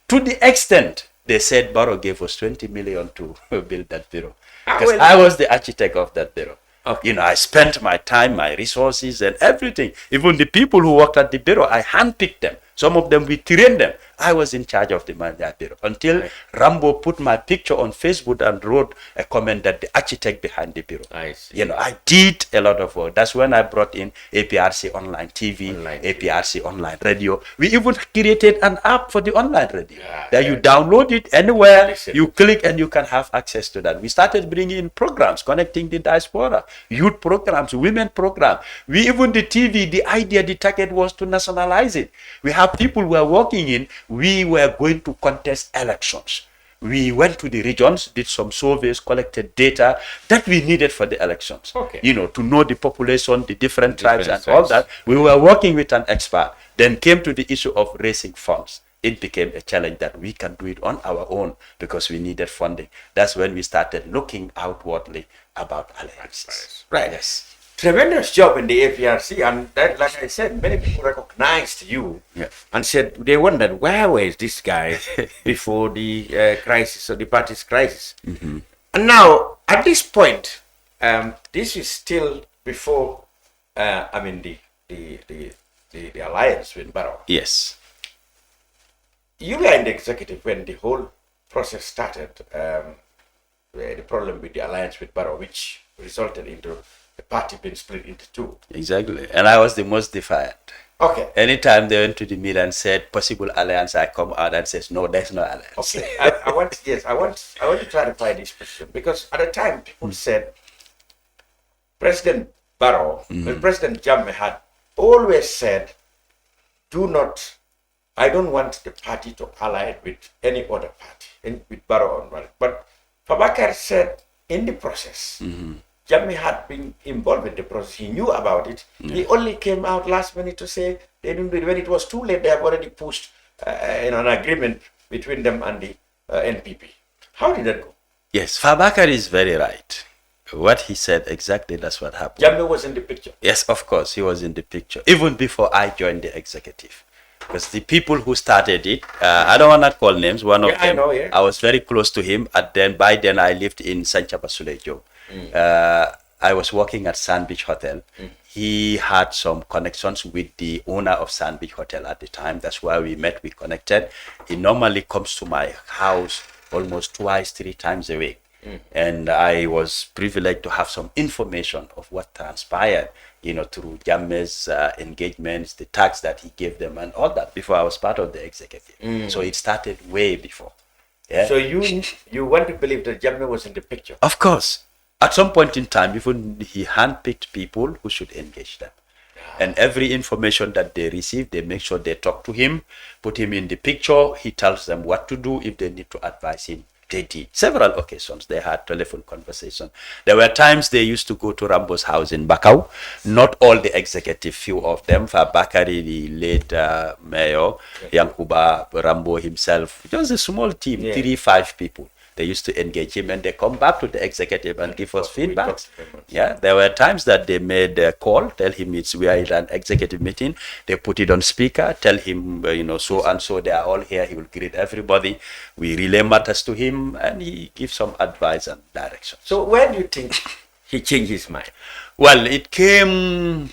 to the extent they said Barrow gave us 20 million to build that bureau. Because I was the architect of that bureau. I spent my time, my resources and everything. Even the people who worked at the bureau, I handpicked them. Some of them, we trained them. I was in charge of the Management Bureau until Rambo put my picture on Facebook and wrote a comment that the architect behind the bureau. I see. You know, I did a lot of work. That's when I brought in APRC Online TV, APRC Online Radio. We even created an app for the online radio. That you download it anywhere, you click and you can have access to that. We started bringing in programs, connecting the diaspora, youth programs, women programs. We even the TV, the idea, the target was to nationalize it. We have people who are working in, we were going to contest elections. We went to the regions, did some surveys, collected data that we needed for the elections. You know, to know the population, the different tribes and all that. We were working with an expert. Then came to the issue of raising funds. It became a challenge that we can do it on our own because we needed funding. That's when we started looking outwardly about alliances. Right. Yes. Tremendous job in the APRC, and that, like I said, many people recognized you and said they wondered where was this guy before the crisis or the party's crisis. And now at this point, this is still before the alliance with Barrow. Yes. You were in the executive when the whole process started. The problem with the alliance with Barrow, which resulted into the party being split into two. Exactly. And I was the most defiant. Okay. Anytime they went to the media and said possible alliance, I come out and says no, there's no alliance. Okay. I want to clarify this question because at the time people said President Barrow, President Jammeh had always said, I don't want the party to ally with any other party, with Barrow on one. But Fabakar said in the process, Jammeh had been involved in the process. He knew about it. He only came out last minute to say they didn't do it. When it was too late, they have already pushed an agreement between them and the NPP. How did that go? Yes, Fabakar is very right. What he said, exactly that's what happened. Jammeh was in the picture. Yes, of course, he was in the picture. Even before I joined the executive. Because the people who started it, I don't want to call names, one of them, I know, I was very close to him. And by then I lived in Sanchaba Sulejo. I was working at Sand Beach Hotel. He had some connections with the owner of Sand Beach Hotel at the time. That's why we met, we connected. He normally comes to my house almost twice, 3 times a week. And I was privileged to have some information of what transpired, you know, through Jammeh's engagements, the tax that he gave them and all that before I was part of the executive. So it started way before. Yeah. So you want to believe that Jammeh was in the picture? Of course. At some point in time, even he handpicked people who should engage them. And every information that they receive, they make sure they talk to him, put him in the picture. He tells them what to do if they need to advise him. They did. Several occasions, they had telephone conversation. There were times they used to go to Rambo's house in Bakau. Not all the executive, few of them. For Bakari, the late mayor, Yankuba, Rambo himself. It was a small team, 3-5 people. They used to engage him and they come back to the executive and give us feedback. Yeah, there were times that they made a call, tell him we are in an executive meeting. They put it on speaker, tell him, so and so, they are all here. He will greet everybody. We relay matters to him and he gives some advice and direction. So where do you think he changed his mind? Well, it came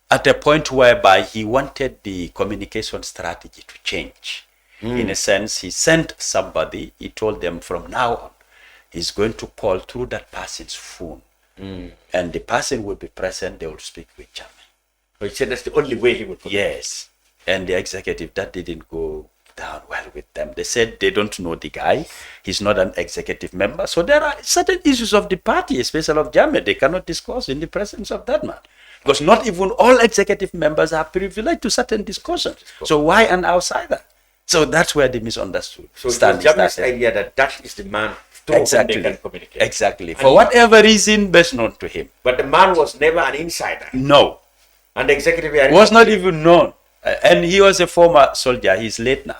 at a point whereby he wanted the communication strategy to change. In a sense, he sent somebody, he told them from now on, he's going to call through that person's phone. And the person will be present, they will speak with Jammeh. So he said that's the only way he would put Yes. And the executive, that didn't go down well with them. They said they don't know the guy. He's not an executive member. So there are certain issues of the party, especially of Jammeh, they cannot discuss in the presence of that man. Because not even all executive members are privileged to certain discussions. So why an outsider? So that's where the misunderstood. So it was Jammeh's idea that is the man through whom they can communicate. Exactly. For whatever reason best known to him. But the man was never an insider. No. And the executive was not even known. And he was a former soldier. He's late now.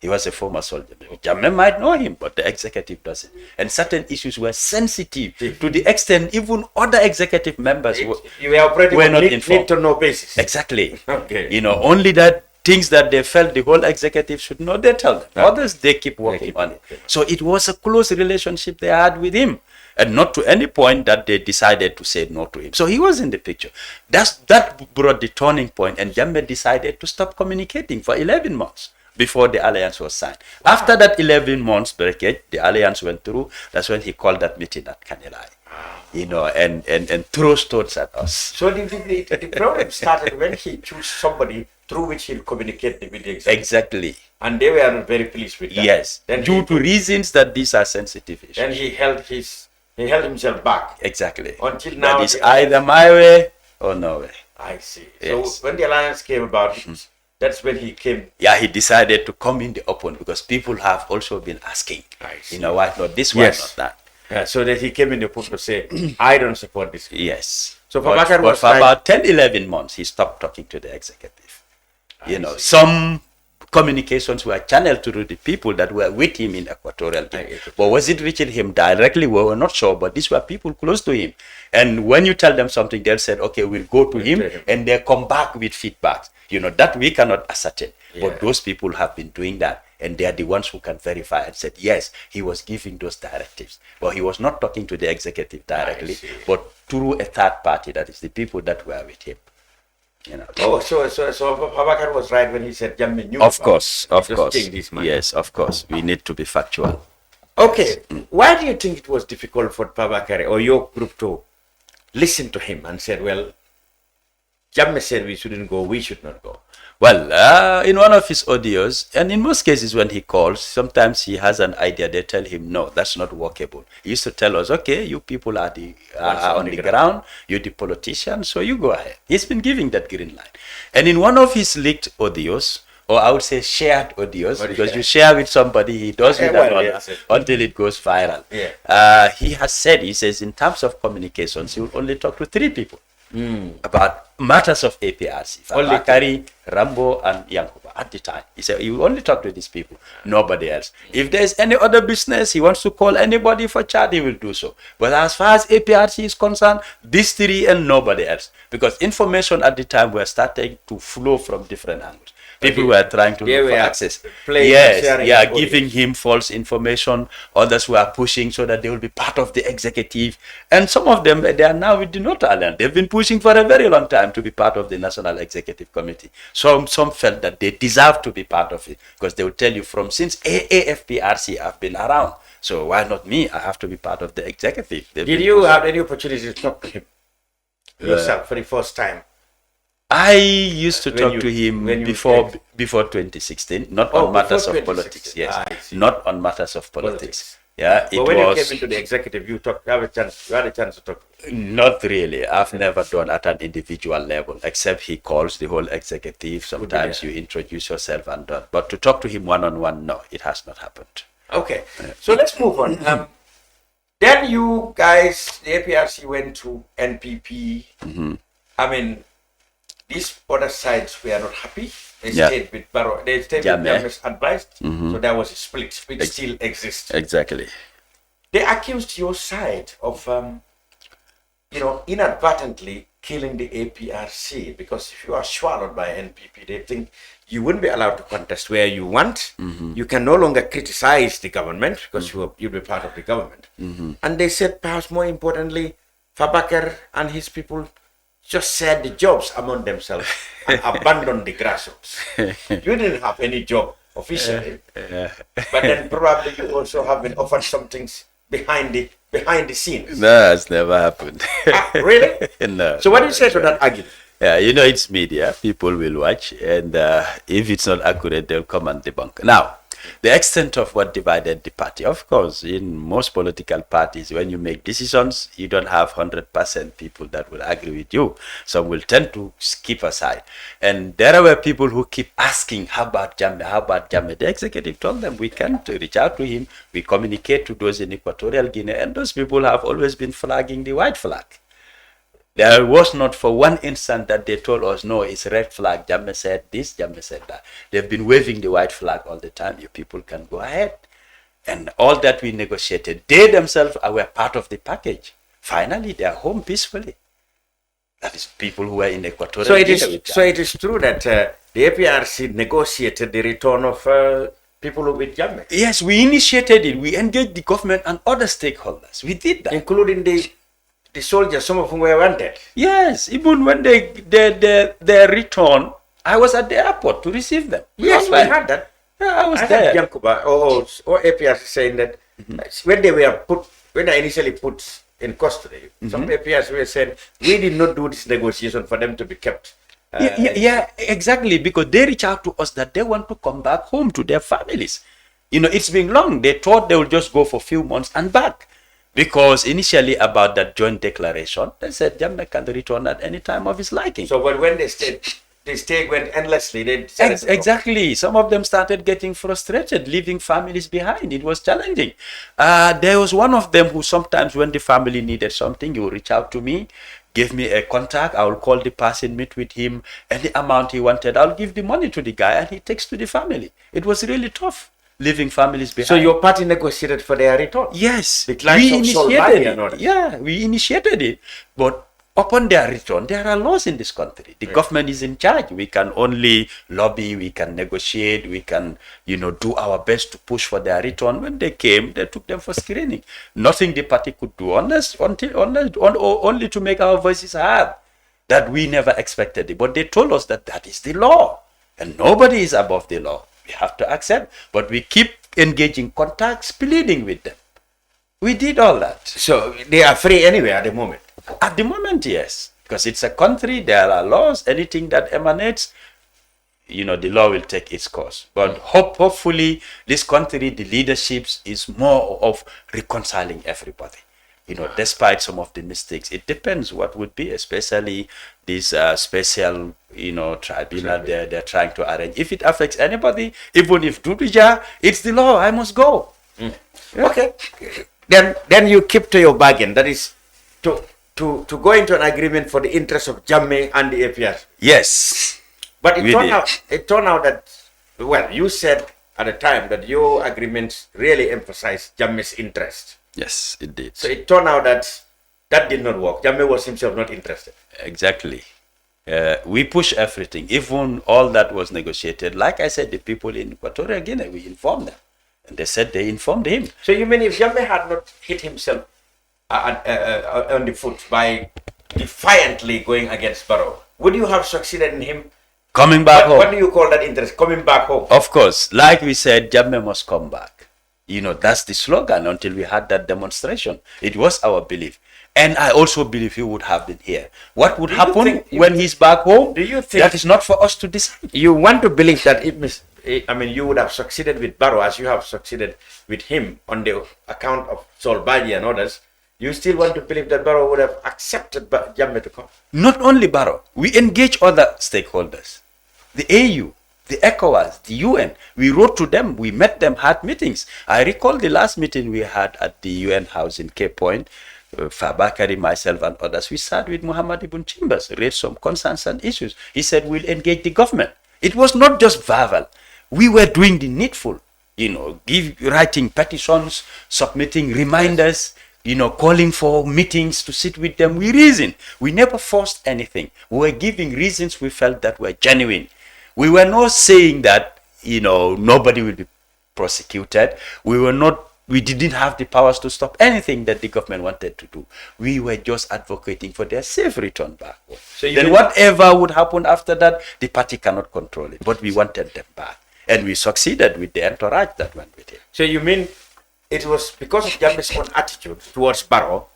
He was a former soldier. Jammeh might know him, but the executive doesn't. And certain issues were sensitive to the extent even other executive members were not informed. Need to know basis. Exactly. Okay. Only that things that they felt the whole executive should know, they tell them. Others, they keep working on it. So it was a close relationship they had with him. And not to any point that they decided to say no to him. So he was in the picture. That brought the turning point, and Jammeh decided to stop communicating for 11 months. before the alliance was signed. After that 11 months breakage, the alliance went through. That's when he called that meeting at Kanilai, and threw stones at us. So the problem started when he chose somebody through which he'll communicate with the executive. Exactly. And they were not very pleased with that. Yes. Then due to reasons that these are sensitive issues. Then he held himself back. Exactly. Until now. That is either my way or no way. I see. Yes. So when the alliance came about, that's when he came. Yeah, he decided to come in the open because people have also been asking, why not this, why not that? Yeah, so that he came in the open to say, I don't support this. Yes. So but for about 10, 11 months, he stopped talking to the executive. Some communications were channeled through the people that were with him in Equatorial Guinea. But was it reaching him directly? We were not sure, but these were people close to him. And when you tell them something, they'll say, okay, we'll go to him, and they come back with feedbacks. That we cannot ascertain. Yeah. But those people have been doing that, and they are the ones who can verify and said, yes, he was giving those directives. But he was not talking to the executive directly, but through a third party, that is the people that were with him. Oh, so Babakar was right when he said Jammeh knew. Of course. Yes, of course. We need to be factual. Okay. Why do you think it was difficult for Babakar or your group to listen to him and said, well, Jammeh said we shouldn't go, we should not go? Well, in one of his audios, and in most cases when he calls, sometimes he has an idea. They tell him, no, that's not workable. He used to tell us, okay, you people are on the ground, you're the politicians, so you go ahead. He's been giving that green light. And in one of his leaked audios, or I would say shared audios, because you share with somebody, he does with another until it goes viral. Yeah. He says, in terms of communications, he will only talk to 3 people. About matters of APRC, Bakari, Rambo, and Yankuba at the time. He said, you only talk to these people, nobody else. If there's any other business, he wants to call anybody for chat, he will do so. But as far as APRC is concerned, these 3 and nobody else. Because information at the time were starting to flow from different angles. People were trying to look for access. Giving him false information. Others were pushing so that they will be part of the executive. And some of them, they are now with the North Island. They've been pushing for a very long time to be part of the National Executive Committee. Some felt that they deserve to be part of it because they will tell you since AFPRC have been around. So why not me? I have to be part of the executive. Did you have any opportunity to talk to him yourself for the first time? I used to talk to him before 2016, not on matters of politics. Yes, not on matters of politics. Yeah, but when you came into the executive, you had a chance to talk. Not really. I've never done at an individual level, except he calls the whole executive. Sometimes you introduce yourself and done. But to talk to him one-on-one, no, it has not happened. Okay, so let's move on. Then you guys, the APRC went to NPP. I mean, these other sides were not happy. They stayed with Barrow. They stayed with Jammeh's advice. So there was a split, which still exists. Exactly. They accused your side of, inadvertently killing the APRC because if you are swallowed by NPP, they think you wouldn't be allowed to contest where you want. You can no longer criticize the government because you'll be part of the government. And they said, perhaps more importantly, Fabakar and his people just shared the jobs among themselves and abandoned the grassroots. You didn't have any job officially, but then probably you also have been offered some things behind the scenes. No, that's never happened. Really? No. So what do you say to that argument? Yeah, it's media. People will watch, and if it's not accurate, they'll come and debunk. Now, the extent of what divided the party, of course, in most political parties, when you make decisions, you don't have 100% people that will agree with you. Some will tend to skip aside. And there were people who keep asking, how about Jammeh? How about Jammeh? The executive told them, we can't reach out to him. We communicate to those in Equatorial Guinea, and those people have always been flagging the white flag. There was not for one instant that they told us, no, it's red flag. Jammeh said this, Jammeh said that. They've been waving the white flag all the time. You people can go ahead. And all that we negotiated, they themselves were part of the package. Finally, they are home peacefully. That is people who were in Equatorial Guinea. So it is true that the APRC negotiated the return of people with Jammeh? Yes, we initiated it. We engaged the government and other stakeholders. We did that. Including the soldiers, some of whom were wanted. Yes, even when they return, I was at the airport to receive them. Yes, we had that. Yeah, I was I there. heard Yankuba or APRC saying that when they were initially put in custody, some APRC were saying we did not do this negotiation for them to be kept. Yeah, exactly. Because they reach out to us that they want to come back home to their families. It's been long. They thought they would just go for a few months and back. Because initially about that joint declaration, they said Jammeh can return at any time of his liking. So, but when they stayed went endlessly. Exactly. Some of them started getting frustrated, leaving families behind. It was challenging. There was one of them who sometimes when the family needed something, he would reach out to me, give me a contact. I will call the person, meet with him. Any amount he wanted, I'll give the money to the guy and he takes to the family. It was really tough, leaving families behind. So your party negotiated for their return? Yes. The clients of initiated it. Yeah, we initiated it. But upon their return, there are laws in this country. The government is in charge. We can only lobby, we can negotiate, we can, do our best to push for their return. When they came, they took them for screening. Nothing the party could do only to make our voices heard. That we never expected it. But they told us that is the law. And nobody is above the law. We have to accept. But we keep engaging contacts, pleading with them. We did all that. So they are free anyway at the moment? At the moment, yes. Because it's a country, there are laws. Anything that emanates, the law will take its course. But hopefully, this country, the leadership is more of reconciling everybody. Despite some of the mistakes, it depends what would be, especially this special, tribunal they're trying to arrange. If it affects anybody, even if Dodou Jah, it's the law, I must go. Yeah. Okay. Then you keep to your bargain. That is to go into an agreement for the interest of Jammeh and the APRC. Yes. But it turned out that, you said at the time that your agreements really emphasized Jammeh's interest. Yes, it did. So it turned out that did not work. Jammeh was himself not interested. Exactly. We push everything. Even all that was negotiated. Like I said, the people in Equatorial Guinea, we informed them. And they said they informed him. So you mean if Jammeh had not hit himself on the foot by defiantly going against Barrow, would you have succeeded in him coming back home? What do you call that interest? Coming back home? Of course. Like we said, Jammeh must come back. That's the slogan until we had that demonstration. It was our belief. And I also believe he would have been here. What would happen when he's back home? Do you think that is not for us to decide? You want to believe that you would have succeeded with Barrow as you have succeeded with him on the account of Sol Baji and others. You still want to believe that Barrow would have accepted Jammeh to come? Not only Barrow. We engage other stakeholders. The AU, the ECOWAS, the UN. We wrote to them. We met them, had meetings. I recall the last meeting we had at the UN house in Cape Point. Fabakari, myself and others. We sat with Muhammad Ibn Chimbas, raised some concerns and issues. He said, we'll engage the government. It was not just verbal. We were doing the needful, writing petitions, submitting reminders, calling for meetings to sit with them. We reasoned. We never forced anything. We were giving reasons we felt that were genuine. We were not saying that, nobody will be prosecuted. We didn't have the powers to stop anything that the government wanted to do. We were just advocating for their safe return back. So then whatever would happen after that, the party cannot control it. But we wanted them back. And we succeeded with the entourage that went with it. So you mean it was because of Jammeh's own attitude towards Barrow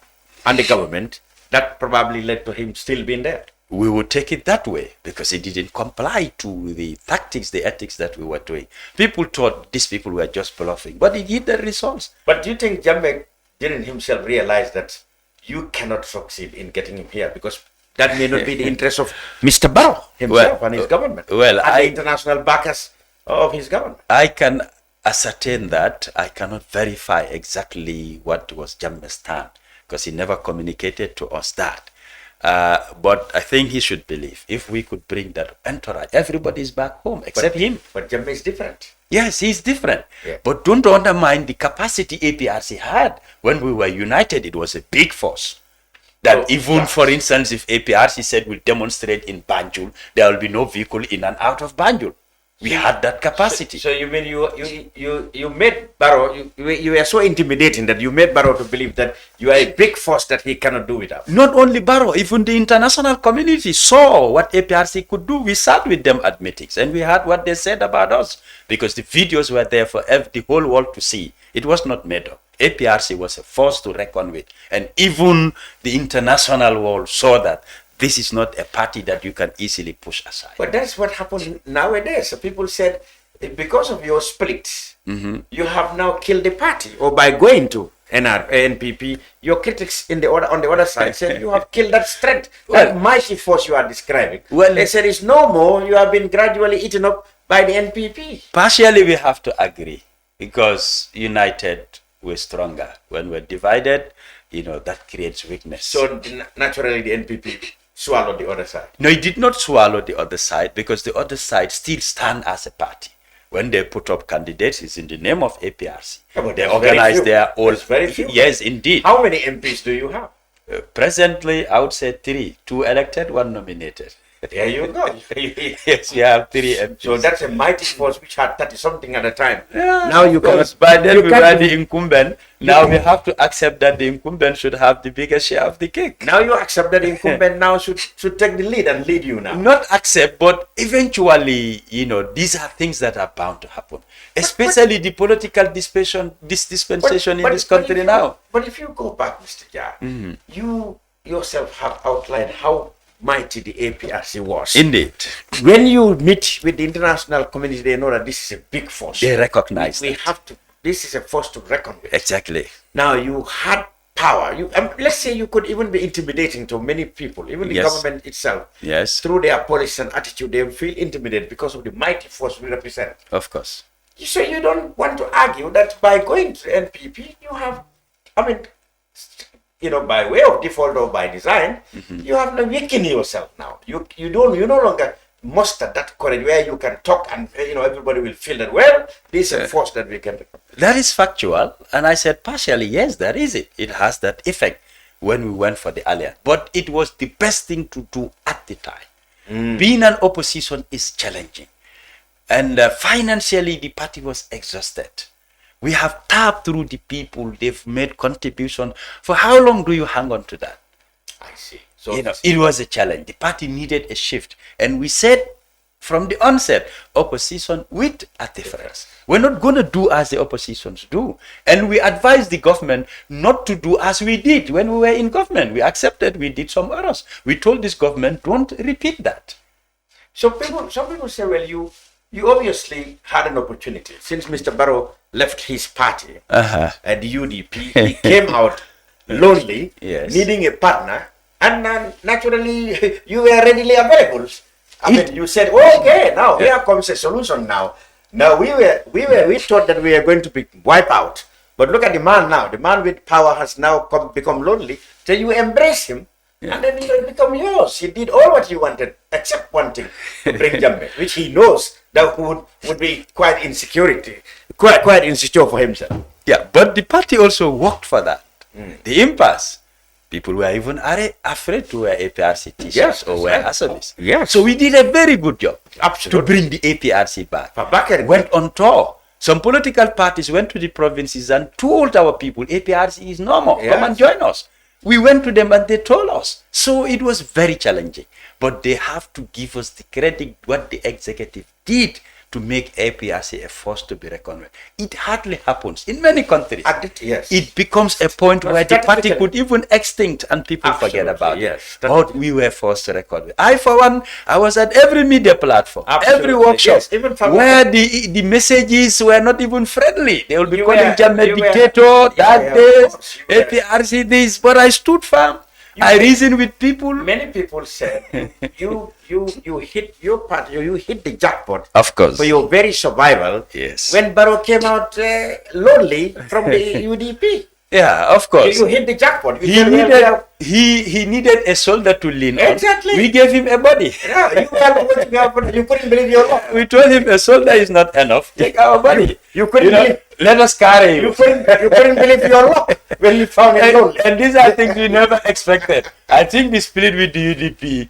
and the government that probably led to him still being there? We would take it that way because he didn't comply to the tactics, the ethics that we were doing. People thought these people were just bluffing, but he did the results. But do you think Jammeh didn't himself realize that you cannot succeed in getting him here because that may not be the interest of Mr. Barrow himself and his government and the international backers of his government? I can ascertain that. I cannot verify exactly what was Jammeh's stand because he never communicated to us that. But I think he should believe if we could bring that entourage, everybody is back home except him. But Jammeh is different. Yes, he's different. Yeah. But don't undermine the capacity APRC had. When we were united, it was a big force. That for instance, if APRC said we'll demonstrate in Banjul, there will be no vehicle in and out of Banjul. We had that capacity. So you mean you made Barrow, you were so intimidating that you made Barrow to believe that you are a big force that he cannot do without. Not only Barrow, even the international community saw what APRC could do. We sat with them at meetings and we heard what they said about us because the videos were there for the whole world to see. It was not made up. APRC was a force to reckon with. And even the international world saw that this is not a party that you can easily push aside. But that's what happens nowadays. So people said, because of your split, you have now killed the party. Or by going to NPP, your critics on the other side said you have killed that strength, that mighty force you are describing. Well, they said it's no more. You have been gradually eaten up by the NPP. Partially, we have to agree because united we're stronger. When we're divided, that creates weakness. So naturally, the NPP swallowed the other side. No, it did not swallow the other side because the other side still stand as a party. When they put up candidates, it's in the name of APRC. Yeah, they organize their own. Very few. Yes, indeed. How many MPs do you have? Presently, I would say 3. 2 elected, 1 nominated. There you go. Yes, you have 3 MPs. So that's a mighty force which had 30-something at a time. Yeah, now you cannot. By then we were the incumbent. Now we have to accept that the incumbent should have the biggest share of the cake. Now you accept that the incumbent now should take the lead and lead you now. Not accept, but eventually, these are things that are bound to happen. Especially the political dispensation in this country now. But if you go back, Mr. Jah, you yourself have outlined how mighty the APRC was. Indeed. When you meet with the international community, they know that this is a big force. They recognize this is a force to reckon with. Exactly. Now you had power. Let's say you could even be intimidating to many people, even the government itself. Yes. Through their policy and attitude, they feel intimidated because of the mighty force we represent. Of course. So you don't want to argue that by going to NPP, you have, by way of default or by design, you have no weakened yourself now. You no longer muster that courage where you can talk and everybody will feel that this is a force that we can. That is factual, and I said partially yes, that is it. It has that effect when we went for the alliance, but it was the best thing to do at the time. Being an opposition is challenging, and financially the party was exhausted. We have tapped through the people. They've made contribution. For how long do you hang on to that? I see. So it was a challenge. The party needed a shift. And we said from the onset, opposition with a difference. We're not going to do as the oppositions do. And we advised the government not to do as we did when we were in government. We accepted, we did some errors. We told this government, don't repeat that. So some people say, well, you obviously had an opportunity. Since Mr. Barrow left his party at the UDP, he came out lonely, needing a partner, and naturally you were readily available. You said, okay, now here comes a solution now. Now we thought that we were going to be wiped out. But look at the man now. The man with power has now become lonely. So you embrace him, and then it will become yours. He did all what you wanted, except one thing, to bring Jammeh, which he knows that would be quite insecure for himself. Yeah, but the party also worked for that. The impasse. People were even afraid to wear APRC t-shirts or wear SO6. Yes. So we did a very good job Absolutely. to bring the APRC back. Babakar went on tour. Some political parties went to the provinces and told our people, APRC is normal. Yes. Come and join us. We went to them and they told us. So it was very challenging. But they have to give us the credit what the executive did to make APRC a force to be reckoned with. It hardly happens in many countries. Yes. It becomes a point where the party could even extinct and people forget about it. But we were forced to record with. I, for one, I was at every media platform, every workshop, even where the messages were not even friendly. They will be calling Jammeh dictator, APRC this, but I stood firm. I reasoned with people. Many people said you hit your party, you hit the jackpot. Of course. For your very survival. Yes. When Barrow came out lonely from the UDP. Yeah, of course. You hit the jackpot. He needed a shoulder to lean on. Exactly. We gave him a body. Yeah, you couldn't believe your luck. We told him a shoulder is not enough. Take our body. You couldn't believe. Let us carry you. You couldn't believe your luck when you found it lonely. And these are things we never expected. I think the split with the UDP,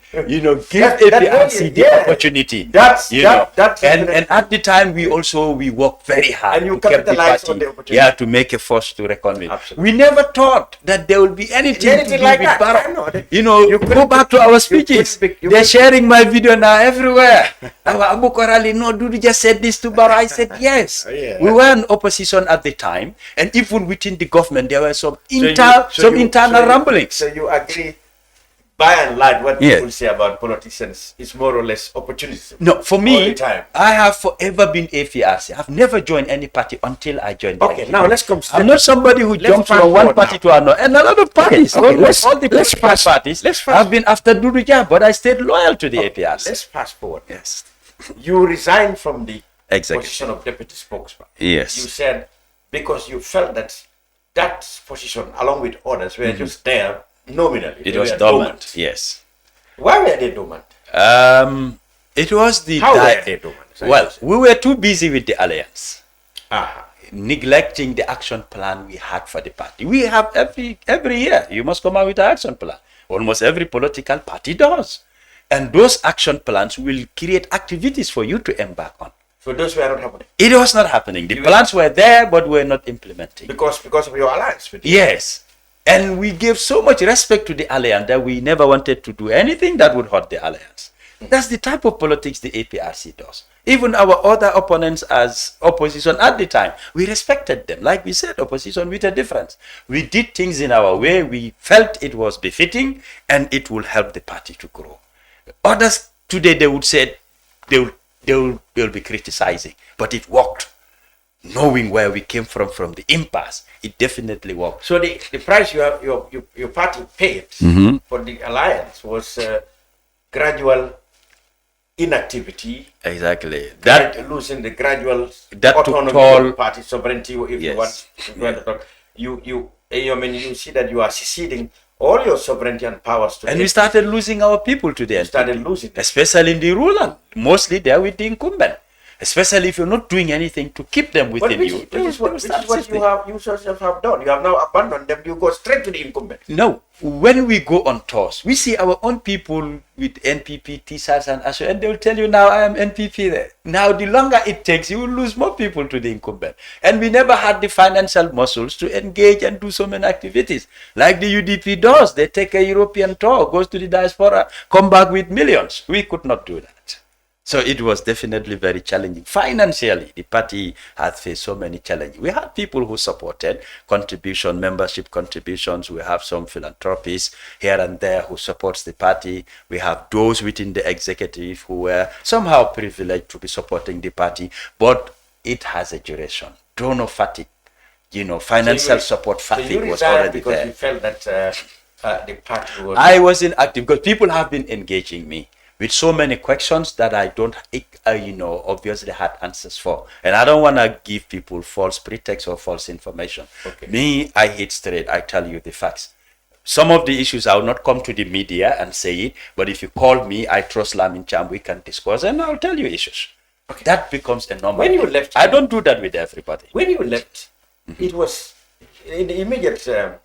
gave APRC the opportunity. And at the time we worked very hard. And you capitalized on the opportunity. Yeah, to make a force to reckon with. Absolutely. We never thought that there would be anything to do like with Barrow. You go back to our speeches. They're sharing my video now everywhere. Abu Korali, no, Dodou just said this to Barrow. I said yes. We were in opposition at the time, and even within the government there were some internal rumblings. So you agree, by and large, what people say about politicians is more or less opportunism? No, for me, I have forever been APRC. I've never joined any party until I joined the Okay, now let's come. I'm not somebody who jumps from one party to another. And a lot of parties, all the political parties, have been after Dodou Jah, but I stayed loyal to the APRC. Let's fast forward. Yes. You resigned from the position of deputy spokesman. Yes. You said because you felt that position, along with others, were just there nominally. It was dormant. Yes. Why were they dormant? It was the... How were they dormant? Well, we were too busy with the alliance. Neglecting the action plan we had for the party. We have every year, you must come out with an action plan. Almost every political party does. And those action plans will create activities for you to embark on. So those were not happening? It was not happening. The plans were there, but were not implementing. Because of your alliance with them? Yes. And we gave so much respect to the alliance that we never wanted to do anything that would hurt the alliance. That's the type of politics the APRC does. Even our other opponents as opposition at the time, we respected them. Like we said, opposition with a difference. We did things in our way. We felt it was befitting and it will help the party to grow. Others today, they would say they'll be criticizing, but it worked. Knowing where we came from the impasse, it definitely worked. So the price your party paid for the alliance was gradual inactivity. Exactly. That losing the gradual autonomy of party sovereignty, if you want to talk. You see that you are seceding all your sovereignty and powers to. And we started losing our people to the NPP. Started losing, especially in the rural. Mostly there with the incumbent. Especially if you're not doing anything to keep them within you. Which is what you yourself have done. You have now abandoned them. You go straight to the incumbent. No. When we go on tours, we see our own people with NPP, T-SARS and ASO, and they will tell you, now I am NPP there. Now, the longer it takes, you will lose more people to the incumbent. And we never had the financial muscles to engage and do so many activities. Like the UDP does. They take a European tour, goes to the diaspora, come back with millions. We could not do that. So it was definitely very challenging. Financially, the party had faced so many challenges. We had people who supported membership contributions. We have some philanthropists here and there who supports the party. We have those within the executive who were somehow privileged to be supporting the party. But it has a duration. Donor fatigue, financial support fatigue was already because there. You felt that the party was... I was inactive because people have been engaging me with so many questions that I don't, obviously had answers for. And I don't want to give people false pretext or false information. Okay. Me, I hit straight. I tell you the facts. Some of the issues I will not come to the media and say it, but if you call me, I trust Lamin Cham, we can discuss and I'll tell you issues. Okay. That becomes a normal. When you left, I don't do that with everybody. When you left, it was in the immediately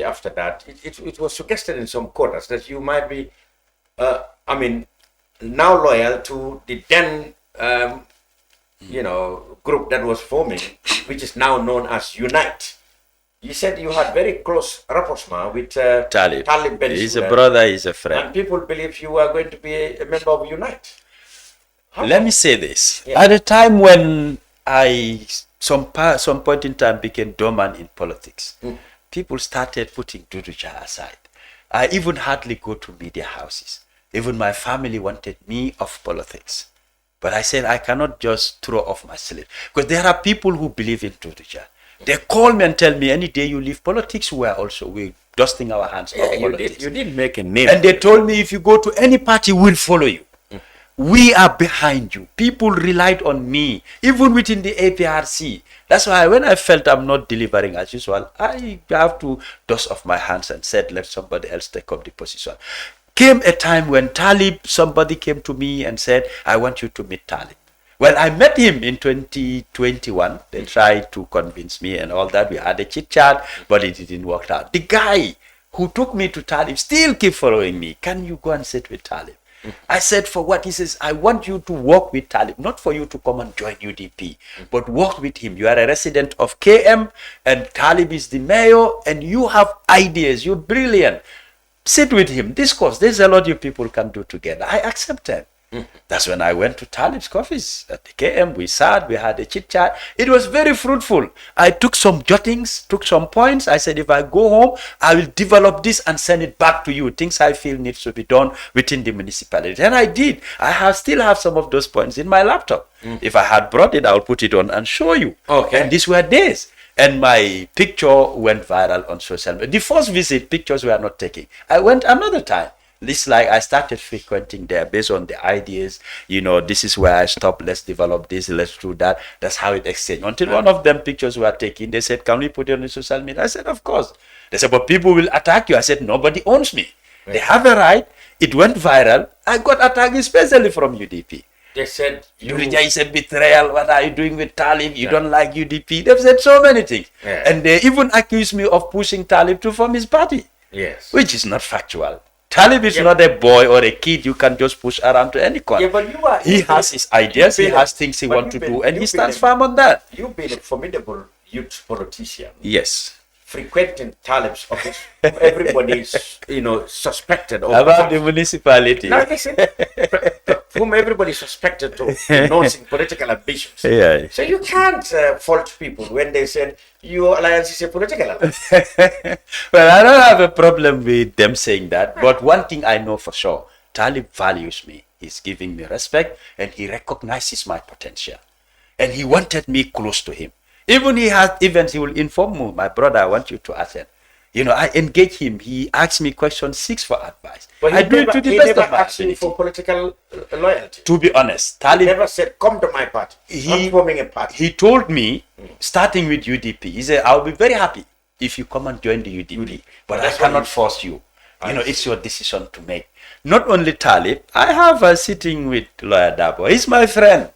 after that, it was suggested in some quarters that you might be now loyal to the then, group that was forming, which is now known as Unite. You said you had very close rapprochement with Talib. He's a brother, he's a friend. And people believe you are going to be a member of Unite. Let me say this. Yeah. At a time when some point in time became dormant in politics, people started putting Dodou Jah aside. I even hardly go to media houses. Even my family wanted me off politics. But I said, I cannot just throw off my sleeve. Because there are people who believe in Dodou Jah. They call me and tell me, any day you leave politics, we're dusting our hands off politics. You did make a name. And they told me, if you go to any party, we'll follow you. We are behind you. People relied on me, even within the APRC. That's why when I felt I'm not delivering as usual, I have to dust off my hands and said, let somebody else take up the position. Came a time when Talib, somebody came to me and said, I want you to meet Talib. Well, I met him in 2021. They tried to convince me and all that. We had a chit chat, but it didn't work out. The guy who took me to Talib still keep following me. Can you go and sit with Talib? I said, for what? He says, I want you to work with Talib, not for you to come and join UDP, but work with him. You are a resident of KM and Talib is the mayor and you have ideas. You're brilliant. Sit with him, discuss. There's a lot you people can do together. I accepted. That's when I went to Talib's office at the KM. We sat, we had a chit chat. It was very fruitful. I took some jottings, took some points. I said, if I go home, I will develop this and send it back to you. Things I feel needs to be done within the municipality. And I did. Still have some of those points in my laptop. If I had brought it, I'll put it on and show you. Okay. And these were days. And my picture went viral on social media. The first visit, pictures were not taken. I went another time. This like I started frequenting there based on the ideas, this is where I stop, let's develop this, let's do that. That's how it exchanged. Until one of them pictures were taken, they said, can we put it on the social media? I said, of course. They said, but people will attack you. I said, nobody owns me. Right. They have a right. It went viral. I got attacked especially from UDP. They said, Dodou Jah is a betrayal. What are you doing with Talib? You don't like UDP. They've said so many things. Yeah. And they even accused me of pushing Talib to form his party. Yes. Which is not factual. Talib is not a boy or a kid you can just push around to any corner. Yeah, but he has his ideas, he has things he wants to do, and he stands firm on that. You've been a formidable youth politician. Yes. Frequenting Talib's office. Everybody is, suspected of... About the municipality. Now listen, whom everybody suspected of announcing political ambitions. Yeah. So you can't fault people when they said your alliance is a political alliance. Well, I don't have a problem with them saying that, but one thing I know for sure, Talib values me. He's giving me respect and he recognizes my potential. And he wanted me close to him. Even he has events, he will inform me, my brother, I want you to attend. I engage him. He asks me question 6 for advice. But I do it to the best of my asked you ability. for political loyalty. To be honest, Talib He never said, come to my party. I'm forming a party. He told me, starting with UDP, he said, I'll be very happy if you come and join the UDP, but I cannot force you. It's your decision to make. Not only Talib, I have a sitting with Lawyer Dabo. He's my friend.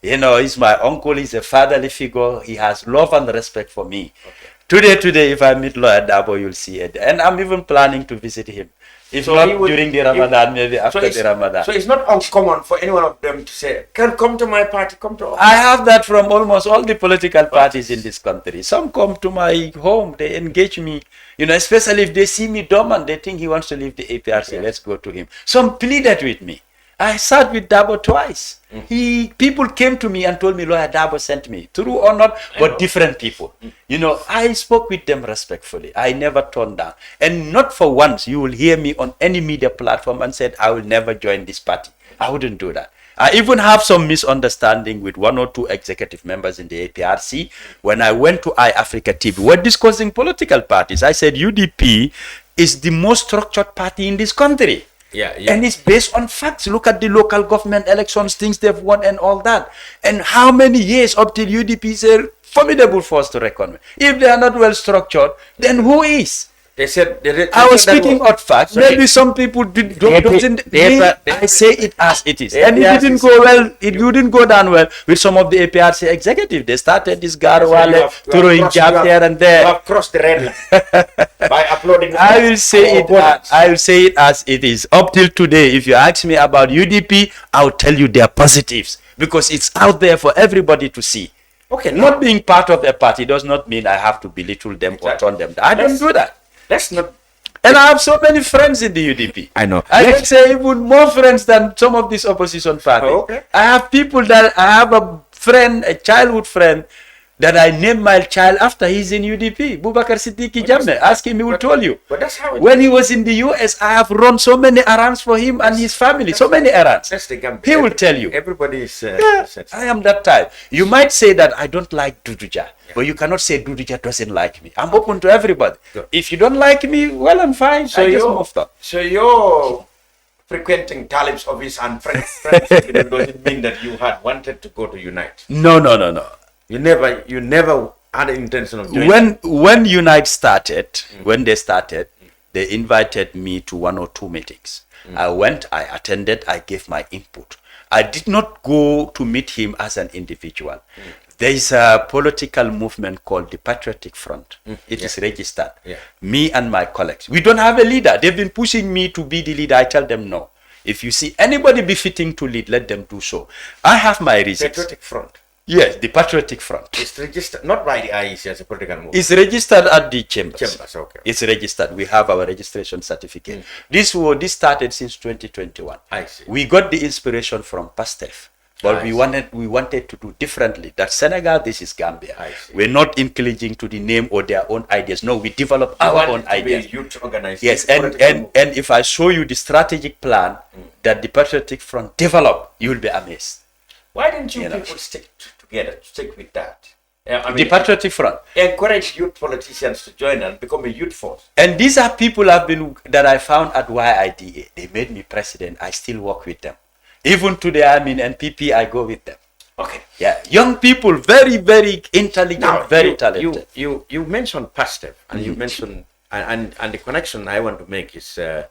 He's my uncle. He's a fatherly figure. He has love and respect for me. Okay. Today, if I meet Lawyer Dabo, you'll see it. And I'm even planning to visit him. If not during the Ramadan, maybe after the Ramadan. So it's not uncommon for any one of them to say, come to my party, come to... I have that from almost all the political parties in this country. Some come to my home, they engage me, especially if they see me dormant, they think he wants to leave the APRC, let's go to him. Some pleaded with me. I sat with Dabo twice. People came to me and told me, Lawyer Dabo sent me. True or not, but different people. I spoke with them respectfully. I never turned down. And not for once you will hear me on any media platform and said, I will never join this party. I wouldn't do that. I even have some misunderstanding with 1 or 2 executive members in the APRC. When I went to iAfrica TV, we're discussing political parties. I said UDP is the most structured party in this country. Yeah. And it's based on facts. Look at the local government elections, things they've won and all that. And how many years up till UDP is a formidable force to reckon with. If they are not well structured, then who is? They said... I was speaking out facts. Maybe some people doesn't... I say it as it is. And it didn't go well. It didn't go down well with some of the APRC executives. They started this Garwale throwing jabs here and there. You have crossed the red line by uploading... I will say it as it is. Up till today, if you ask me about UDP, I'll tell you their positives. Because it's out there for everybody to see. Okay. Not being part of a party does not mean I have to belittle them or turn them down. I don't do that. That's not... And I have so many friends in the UDP. I know. I can say even more friends than some of these opposition parties. Oh, okay. I have people that... I have a friend, a childhood friend, that I named my child after. He's in UDP. Bubakar Siddiqui Jammeh. Ask him, he will tell you. But that's how it when he was in the US, I have run so many errands for him and his family. So many errands. That's the Gambia. He will tell you. Everybody is... I am that type. You might say that I don't like Dodou Jah, but you cannot say Dodou Jah doesn't like me. I'm open to everybody. If you don't like me, well, I'm fine. So you're frequenting Talib's office and friends doesn't mean that you had wanted to go to Unite. No. You never had an intention of doing when Unite started, when they started, they invited me to 1 or 2 meetings. I went, I attended, I gave my input. I did not go to meet him as an individual. There is a political movement called the Patriotic Front. It is registered. Me and my colleagues. We don't have a leader. They've been pushing me to be the leader. I tell them no. If you see anybody befitting to lead, let them do so. I have my reasons. Patriotic Front. Yes, the Patriotic Front. It's registered, not by the IEC as a political movement. It's registered at the chambers. Chambers, okay. It's registered. We have our registration certificate. This started since 2021. I see. We got the inspiration from PASTEF, but we wanted to do differently. That Senegal, this is Gambia. We're not including to the name or their own ideas. No, we develop our own ideas. Youth organization. Yes, and if I show you the strategic plan that the Patriotic Front developed, you will be amazed. Why didn't you people stick together, stick with that? The Patriotic Front. Encourage youth politicians to join and become a youth force. And these are people that I found at YIDA. They made me president. I still work with them. Even today, I'm in NPP, I go with them. Okay. Yeah, young people, very, very intelligent, now, very talented. You mentioned PASTEF, and you mentioned, and the connection I want to make is the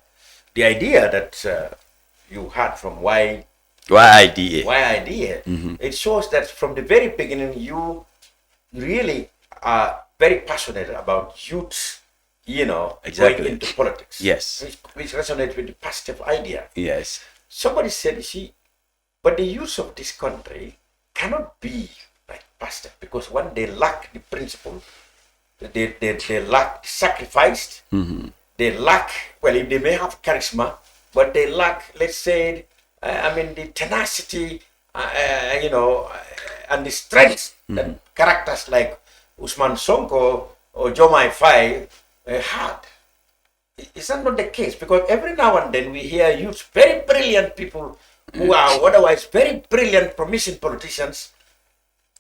idea that you had from YIDA. It shows that from the very beginning, you really are very passionate about youth, going into politics. Yes. Which resonates with the PASTEF idea. Yes. Somebody said, you see, but the youth of this country cannot be like PASTEF because one, they lack the principle, they lack sacrifice, they lack, well, they may have charisma, but they lack, let's say, the tenacity, and the strength that characters like Usman Sonko or Jomai Faye had. Is that not the case? Because every now and then we hear youth, very brilliant people who are otherwise very brilliant, promising politicians,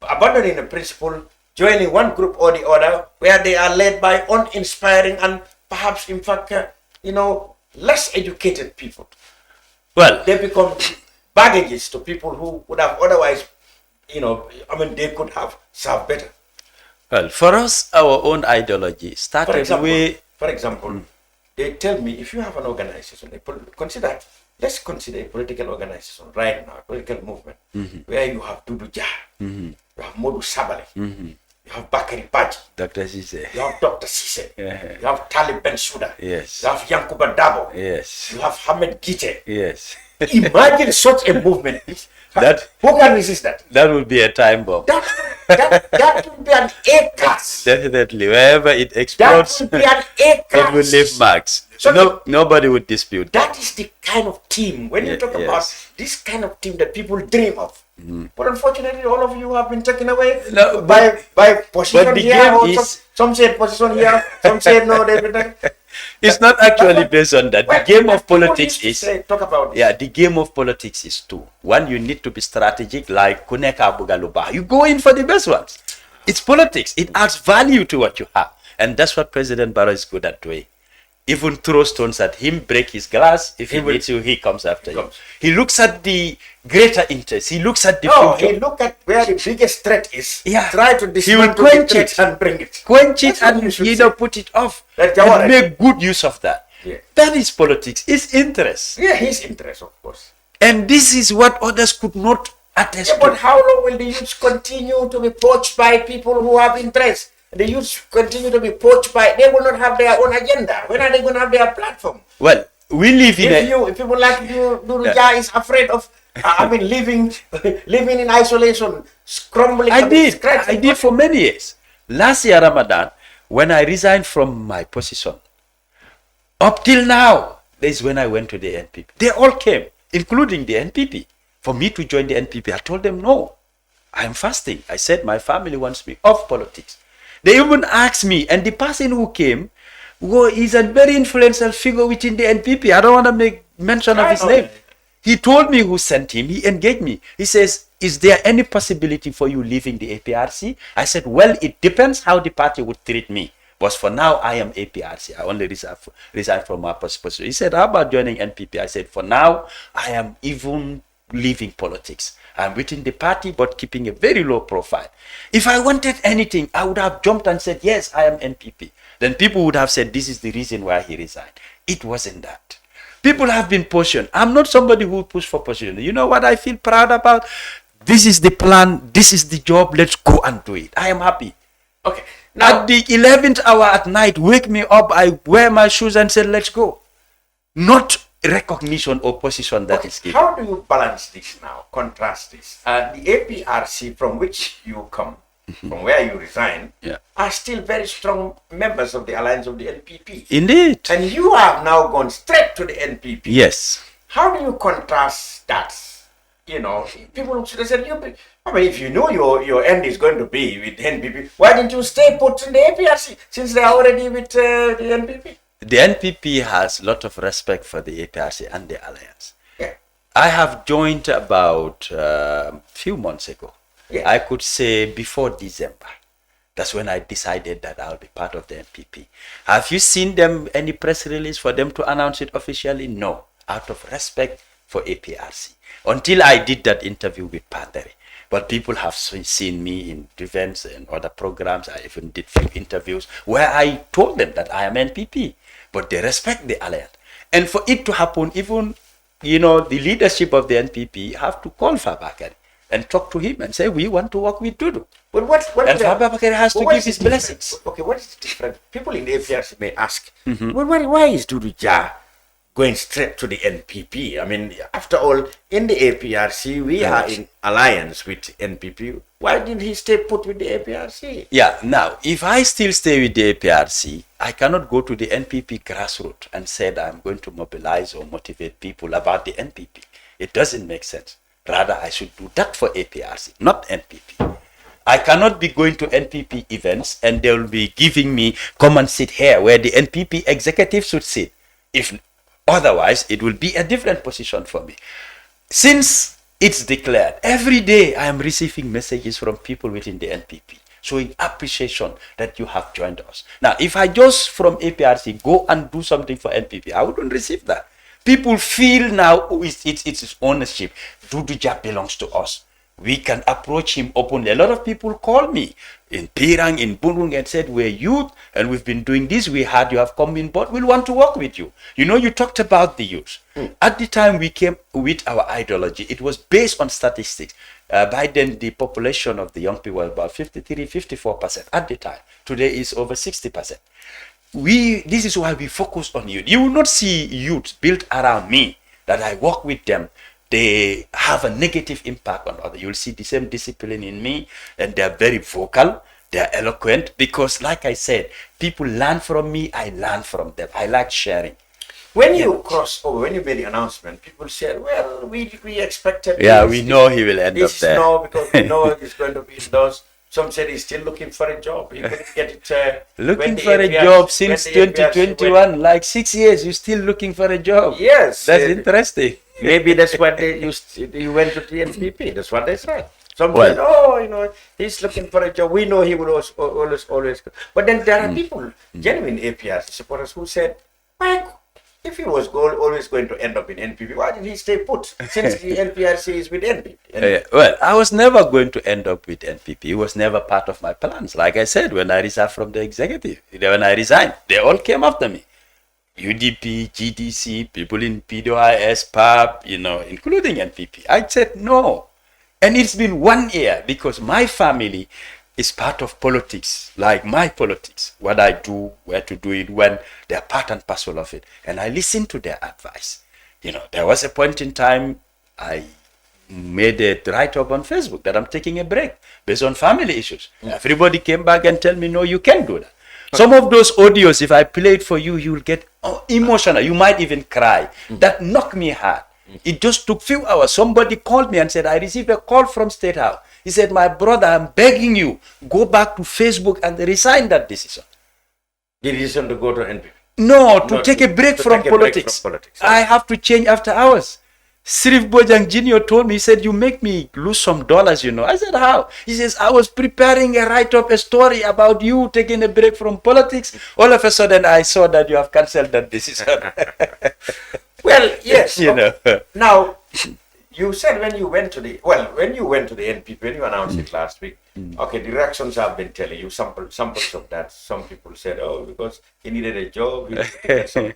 abandoning the principle, joining one group or the other, where they are led by uninspiring and perhaps, in fact, less educated people. Well, they become baggages to people who would have otherwise, they could have served better. Well, for us, our own ideology started For example, they tell me if you have an organization, let's consider a political organization right now, a political movement, where you have Dodou Jah, you have Modu Sabali, you have Bakari Baji, Dr. Sise, you have Dr. Sise, you have Talib Ben Suda, yes, you have Yankuba Dabo, yes, you have Hamed Gite. Yes. Imagine such a movement. Who can resist that? That would be a time bomb. That would be an A-class. Definitely. Wherever it explodes, that would be an A-class. It will leave marks. So nobody would dispute that. Is the kind of team, when you talk about this kind of team that people dream of. But unfortunately, all of you have been taken away by position here. Some say position here, some say no. It's not actually based on that. The game of politics is talk about the game of politics is two. One, you need to be strategic, like Kuneka Bugaluba. You go in for the best ones. It's politics. It adds value to what you have, and that's what President Barrow is good at doing. Even throw stones at him, break his glass. If he needs you, he comes after you. He looks at the greater interest. He looks at the future. He look at where the biggest threat is. Yeah. Try to dismantle the threat and bring it. Quench it and put it off. And make good use of that. Yeah. That is politics. It's interest. Yeah, his interest, of course. And this is what others could not attest to. But how long will the youths continue to be poached by people who have interest? The youths continue to be poached by, they will not have their own agenda. When are they going to have their platform? Well, we live in if people like you, Dodou Jah is afraid of, living in isolation, scrambling. I did for many years. Last year, Ramadan, when I resigned from my position, up till now, this is when I went to the NPP. They all came, including the NPP. For me to join the NPP, I told them, no, I'm fasting. I said, my family wants me off politics. They even asked me, and the person who came is a very influential figure within the NPP. I don't want to make mention of his name. He told me who sent him. He engaged me. He says, is there any possibility for you leaving the APRC? I said, well, it depends how the party would treat me. But for now, I am APRC. I only resigned from my position. He said, how about joining NPP? I said, for now, I am even leaving politics. I'm within the party, but keeping a very low profile. If I wanted anything, I would have jumped and said, yes, I am NPP. Then people would have said, this is the reason why he resigned. It wasn't that. People have been positioned. I'm not somebody who push for position. You know what I feel proud about? This is the plan. This is the job. Let's go and do it. I am happy. Okay. Now, At the 11th hour at night, wake me up. I wear my shoes and say, let's go. Not recognition or position that is given. how do you balance this now? Contrast this. The APRC from which you come, from where you resign, are still very strong members of the alliance of the NPP. Indeed. And you have now gone straight to the NPP. Yes. How do you contrast that? You know, people should have said, I mean, if you know your end is going to be with NPP, why didn't you stay put in the APRC since they are already with the NPP? The NPP has a lot of respect for the APRC and the alliance. Yeah. I have joined about a few months ago. Yeah. I could say before December. That's when I decided that I'll be part of the NPP. Have you seen them, any press release for them to announce it officially? No. Out of respect for APRC. Until I did that interview with Padre. But people have seen me in events and other programs. I even did few interviews where I told them that I am NPP. But they respect the alliance. And for it to happen, even, the leadership of the NPP have to call Fabakary and talk to him and say, we want to work with Dodou. But what And Fabakary has to give his blessings. Okay, what is the difference? People in the APRC may ask, well, why is Dodou Jah going straight to the NPP? I mean, after all, in the APRC, we are in alliance with NPP. Why didn't he stay put with the APRC? Yeah, now, if I still stay with the APRC, I cannot go to the NPP grassroots and say that I'm going to mobilize or motivate people about the NPP. It doesn't make sense. Rather, I should do that for APRC, not NPP. I cannot be going to NPP events and they will be giving me, come and sit here where the NPP executive should sit. If otherwise, it will be a different position for me. Since it's declared, every day I am receiving messages from people within the NPP showing appreciation that you have joined us. Now, if I just from APRC go and do something for NPP, I wouldn't receive that. People feel now it's its ownership. Dodou Jah belongs to us. We can approach him openly. A lot of people call me in Pirang, in Bunung, and said, we're youth and we've been doing this. We heard you have come in board. We'll want to work with you. You talked about the youth. At the time we came with our ideology, it was based on statistics. By then, the population of the young people was about 53-54% at the time. Today is over 60%. This is why we focus on youth. You will not see youth built around me, that I work with them. They have a negative impact on others. You'll see the same discipline in me, and they're very vocal, they're eloquent, because like I said, people learn from me, I learn from them. I like sharing. When you crossed over, when you made the announcement, people said, well, we expected this. We know he will end up there. No, because we know he's going to be endorsed. Some said he's still looking for a job. He couldn't get it. Looking for a job since 2021, like 6 years, you're still looking for a job. Yes. That's interesting. Maybe that's what you went to the NPP. That's what they said. Some said, he's looking for a job. We know he will always. But then there are people, genuine APRC supporters, who said, if he was always going to end up in NPP, why did he stay put since the NPRC is with NPP? Well, I was never going to end up with NPP. It was never part of my plans. Like I said, when I resigned from the executive, when I resigned, they all came after me. UDP, GTSC, people in PDOIS, PAP, including NPP. I said no. And it's been 1 year because my family is part of politics, like my politics. What I do, where to do it, when, they're part and parcel of it. And I listen to their advice. There was a point in time I made a write-up on Facebook that I'm taking a break based on family issues. Everybody came back and tell me, no, you can't do that. Some of those audios, if I play it for you, you'll get emotional. You might even cry. That knocked me hard. It just took few hours. Somebody called me and said, I received a call from State House. He said, my brother, I'm begging you, go back to Facebook and resign that decision. The decision to go to NPP? No, to take a break from politics. I have to change after hours. Sirif Bojang Jr. told me, he said, you make me lose some dollars, I said, how? He says, I was preparing a write-up, a story about you taking a break from politics. All of a sudden, I saw that you have cancelled that decision. Well, yes. Now, you said when you went to the NPP, when you announced it last week, okay, the reactions I've been telling you, samples of that. Some people said, oh, because he needed a job. He needed to get some.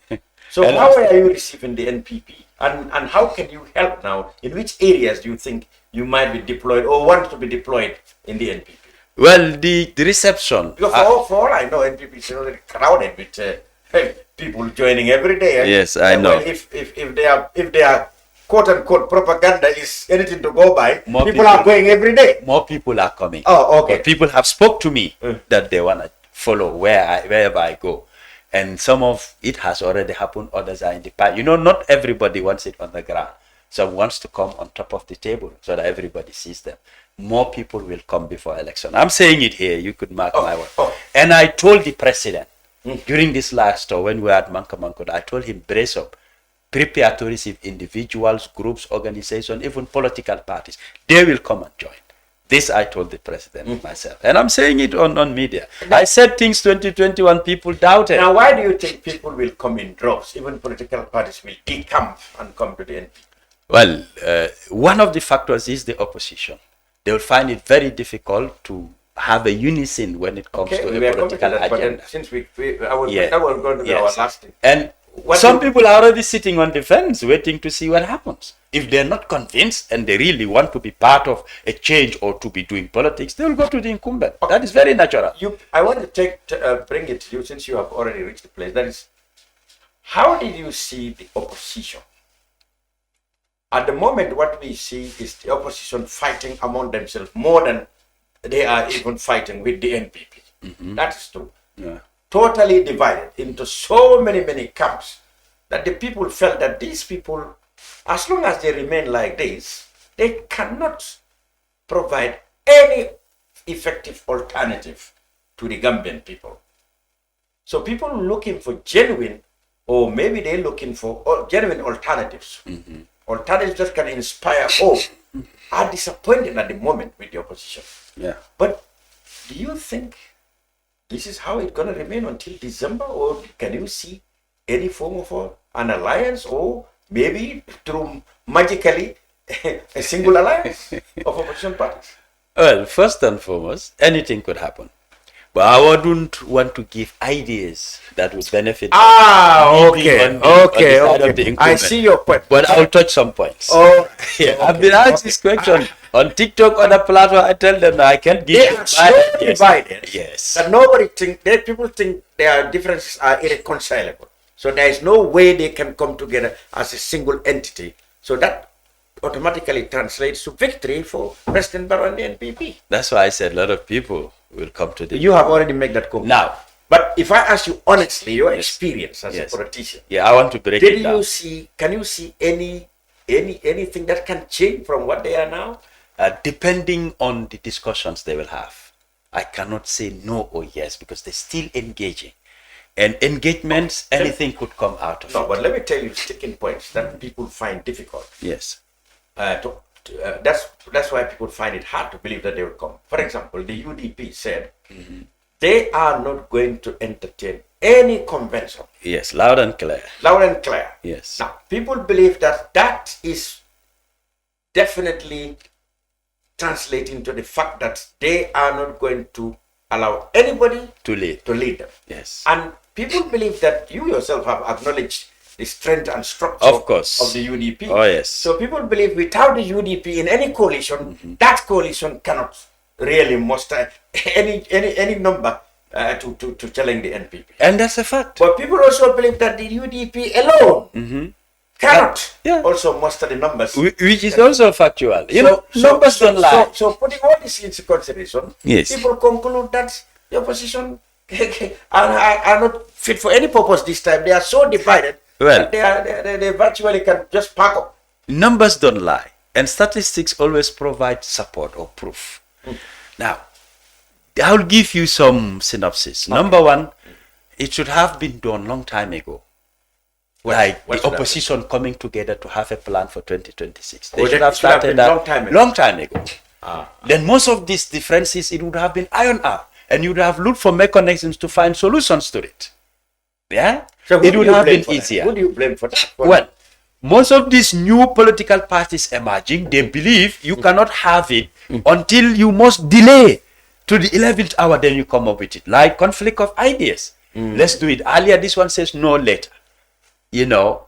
So how are you receiving the NPP? And how can you help now? In which areas do you think you might be deployed or want to be deployed in the NPP? Well, the reception. Because for all I know, NPP is already crowded with people joining every day. Yes, I know. Well, if they are quote unquote propaganda is anything to go by, people are going every day. More people are coming. Oh, okay. But people have spoke to me that they want to follow wherever I go. And some of it has already happened, others are in the pipe. Not everybody wants it on the ground. Some wants to come on top of the table so that everybody sees them. More people will come before election. I'm saying it here, you could mark my word. And I told the president during this last tour, when we were at Mankamanko, I told him, brace up, prepare to receive individuals, groups, organizations, even political parties. They will come and join. This I told the president myself. And I'm saying it on media. I said things 2021, people doubted. Now, why do you think people will come in droves? Even political parties will decamp and come to the NPP? Well, one of the factors is the opposition. They will find it very difficult to have a unison when it comes to a political agenda. Since I was going to be our last thing. And some people are already sitting on the fence waiting to see what happens. If they're not convinced and they really want to be part of a change or to be doing politics, they will go to the incumbent. Okay. That is very natural. I want to bring it to you, since you have already reached the place. That is, how did you see the opposition? At the moment, what we see is the opposition fighting among themselves more than they are even fighting with the NPP. That is true. Yeah. Totally divided into so many camps that the people felt that these people, as long as they remain like this, they cannot provide any effective alternative to the Gambian people. So people looking for genuine, or maybe they're looking for genuine alternatives, alternatives that can inspire hope, are disappointed at the moment with the opposition. Yeah. But do you think this is how it's going to remain until December, or can you see any form of an alliance, or maybe through magically a single alliance of opposition parties? Well, first and foremost, anything could happen. But I wouldn't want to give ideas that would benefit. Okay. I see your point. But I'll touch some points. Oh, yeah. Okay. I've been asked this question on TikTok, on a platform. I tell them I can't give. They are so divided. Yes. That people think their differences are irreconcilable. So there is no way they can come together as a single entity. So that automatically translates to victory for President Barrow and the NPP. That's why I said a lot of people will come to the. You have already made that comment. Now, but if I ask you honestly, your experience as a politician, I want to break it down. Can you see anything that can change from what they are now? Depending on the discussions they will have, I cannot say no or yes, because they're still engaging. And engagements, anything could come out of it. No, but let me tell you sticking points that people find difficult. Yes. That's why people find it hard to believe that they will come. For example, the UDP said they are not going to entertain any convention. Yes, loud and clear. Loud and clear. Yes. Now, people believe that is definitely translating to the fact that they are not going to allow anybody to lead them. Yes. And people believe that you yourself have acknowledged the strength and structure of the UDP. Oh, yes. So people believe without the UDP in any coalition, that coalition cannot really muster any number to challenge the NPP. And that's a fact. But people also believe that the UDP alone cannot also muster the numbers. Which is also factual. Numbers don't lie. So putting all this into consideration, people conclude that the opposition are not fit for any purpose this time. They are so divided that they virtually can just pack up. Numbers don't lie. And statistics always provide support or proof. Now, I'll give you some synopsis. Okay. Number one, it should have been done long time ago. Like the opposition coming together to have a plan for 2026. They should have started that long time ago. Then most of these differences, it would have been ironed out. And you would have looked for mechanisms to find solutions to it. Yeah? So it would have been easier. Who do you blame for that? Well, Most of these new political parties emerging, they believe you cannot have it until you must delay to the 11th hour, then you come up with it. Like conflict of ideas. Let's do it earlier. This one says no later. You know,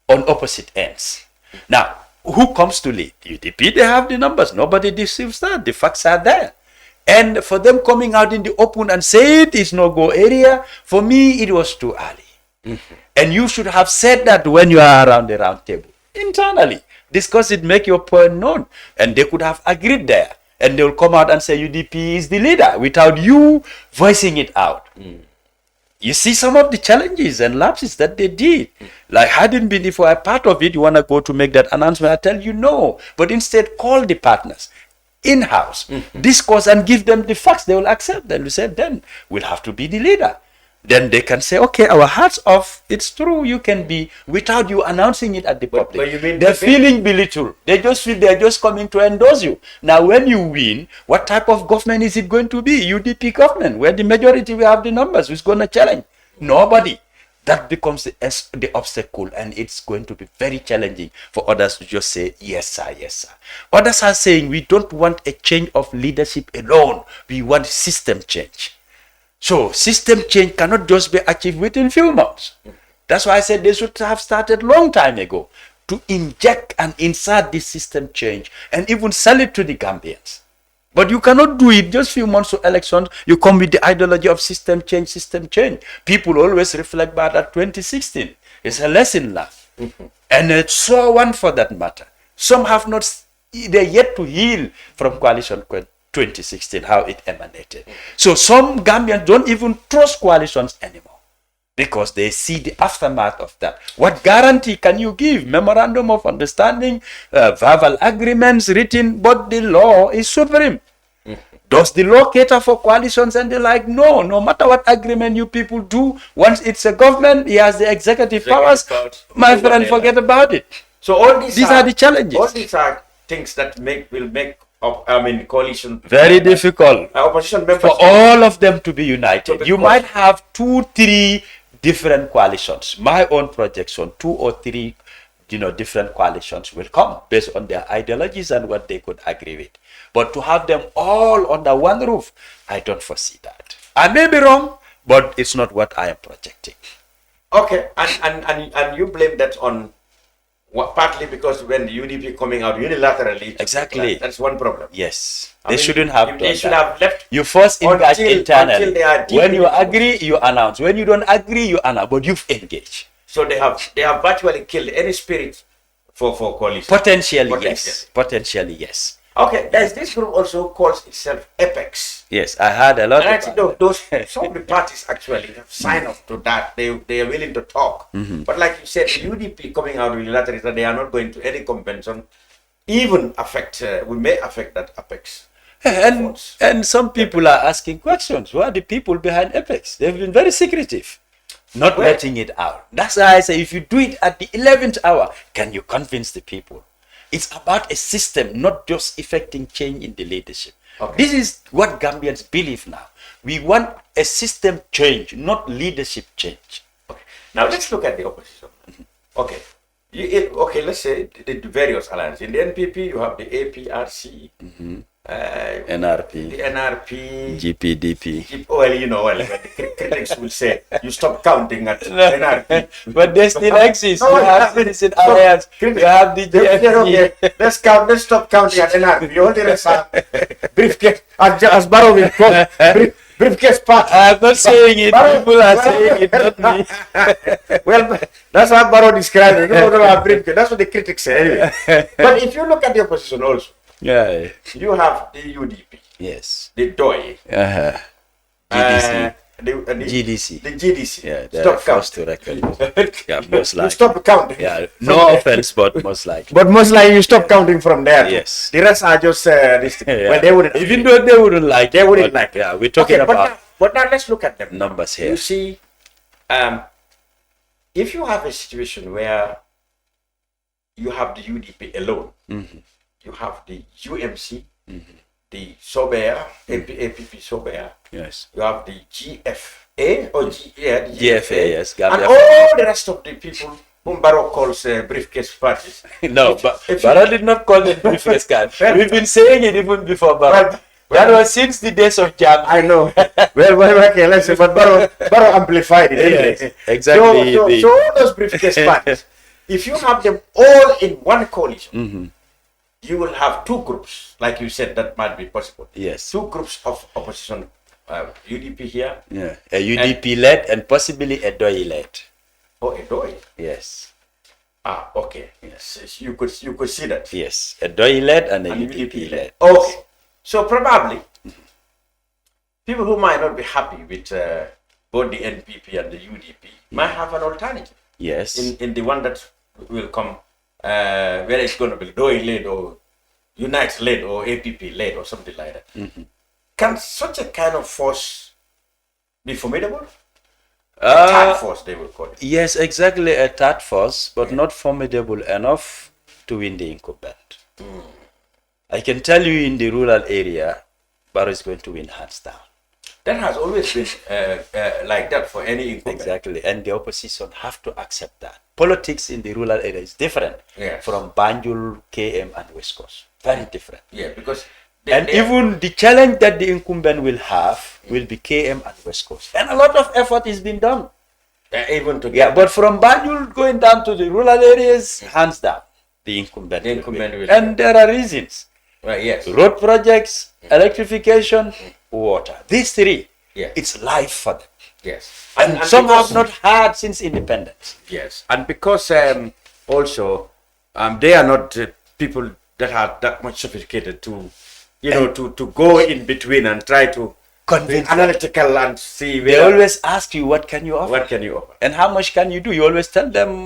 on opposite ends. Now, who comes to lead? UDP, they have the numbers. Nobody deceives that. The facts are there. And for them coming out in the open and say it is no-go area, for me, it was too early. And you should have said that when you are around the round table. Internally, discuss it, make your point known. And they could have agreed there. And they will come out and say UDP is the leader without you voicing it out. You see some of the challenges and lapses that they did. Like, hadn't been, if you are part of it, you want to go to make that announcement, I tell you no. But instead, call the partners in-house, discuss and give them the facts. They will accept them. We said, then we'll have to be the leader. Then they can say, okay, our hats off. It's true, you can be, without you announcing it at the public. But you mean they're feeling belittled. They just feel they're just coming to endorse you. Now, when you win, what type of government is it going to be? UDP government, where the majority will have the numbers. Who's going to challenge? Nobody. That becomes the obstacle, and it's going to be very challenging for others to just say, yes, sir, yes, sir. Others are saying, we don't want a change of leadership alone. We want system change. So system change cannot just be achieved within few months. That's why I said they should have started long time ago to inject and insert this system change and even sell it to the Gambians. But you cannot do it just few months to elections. You come with the ideology of system change, system change. People always reflect back at 2016. It's a lesson learned. And it's so one for that matter. Some have not, they're yet to heal from coalition 2016, how it emanated. So some Gambians don't even trust coalitions anymore because they see the aftermath of that. What guarantee can you give? Memorandum of understanding, verbal agreements written, but the law is supreme. Does the law cater for coalitions? And they're like, no, no matter what agreement you people do, once it's a government, he has the executive powers. My friend, forget about it. So all these are the challenges. All these are things that will make coalition very difficult opposition members for all of them to be united. You might have 2-3 different coalitions. My own projection, 2 or 3 different coalitions will come based on their ideologies and what they could agree with. But to have them all under one roof, I don't foresee that. I may be wrong, but it's not what I am projecting. Okay, and you blame that on partly because when the UDP coming out unilaterally. Exactly. That's one problem. Yes. They shouldn't have done They should have left. You first engage internally. Until they are when you agree, you announce. When you don't agree, you announce. But you've engaged. So they have virtually killed any spirit for coalition. Potentially, yes. Potentially, yes. Okay, this group also calls itself Apex. Yes, I heard a lot. And actually, some of the parties actually have signed up to that. They are willing to talk. But like you said, the UDP coming out unilaterally that they are not going to any convention, even we may affect that Apex. And some people are asking questions. Who are the people behind Apex? They've been very secretive, not letting it out. That's why I say, if you do it at the 11th hour, can you convince the people? It's about a system, not just effecting change in the leadership. Okay. This is what Gambians believe now. We want a system change, not leadership change. Okay. Now let's look at the opposition. Okay. Let's say the various alliances. In the NPP, you have the APRC, NRP, the NRP, GPDP. The critics will say you stop counting at NRP, but they still exist. You have Citizen Alliance. You have the GTSC. Let's stop counting at NRP. You only rest briefcase as Barrow will call briefcase part. I'm not saying it. People are saying it, not me. Well, that's how Barrow described it. That's what the critics say anyway. But if you look at the opposition also, yeah, you have the UDP. Yes. The DOI. GDC. The GDC. Yeah, they're forced to record. Yeah, most likely. You stop counting. Yeah, no offense, but most likely. But most likely you stop counting from there. Yes. The rest are just this. Yeah. Well, they wouldn't. Even though they wouldn't like. They wouldn't like. Yeah, we're talking about. But now let's look at them. Numbers here. You see, if you have a situation where you have the UDP alone, you have the UMC, the Sobea, APP Sobea. Yes. You have the GFA or GFA, yes. And all the rest of the people whom Barrow calls briefcase parties. No, but Barrow did not call it briefcase card. We've been saying it even before Barrow. That was since the days of Jam. I know. Okay, let's say, but Barrow amplified it. Yes, exactly. So all those briefcase parties, if you have them all in one coalition, you will have two groups, like you said, that might be possible. Yes. Two groups of opposition, UDP here. Yeah, a UDP-led and possibly a DOI-led. Oh, a DOI. Yes. Ah, okay. Yes, you could see that. Yes, a DOI-led and a UDP-led. Okay. So probably people who might not be happy with both the NPP and the UDP might have an alternative. Yes. In the one that will come, whether it's going to be DOI-led or Unite-led or APP-led or something like that. Can such a kind of force be formidable? A third force, they will call it. Yes, exactly, a third force, but not formidable enough to win the incumbent. I can tell you in the rural area, Barrow is going to win hands down. That has always been like that for any incumbent. Exactly, and the opposition have to accept that. Politics in the rural area is different from Banjul, KM, and West Coast. Very different. Yeah, because... even the challenge that the incumbent will have will be KM and West Coast. And a lot of effort is being done. Even to get but from Banjul going down to the rural areas, hands down, the incumbent will. And there are reasons. Right, yes. Road projects, electrification, water. These three, it's life for them. Yes. And some have not had since independence. Yes. And because also they are not people that are that much sophisticated to, to go in between and try to be analytical and see. They always ask you, what can you offer? What can you offer? And how much can you do? You always tell them,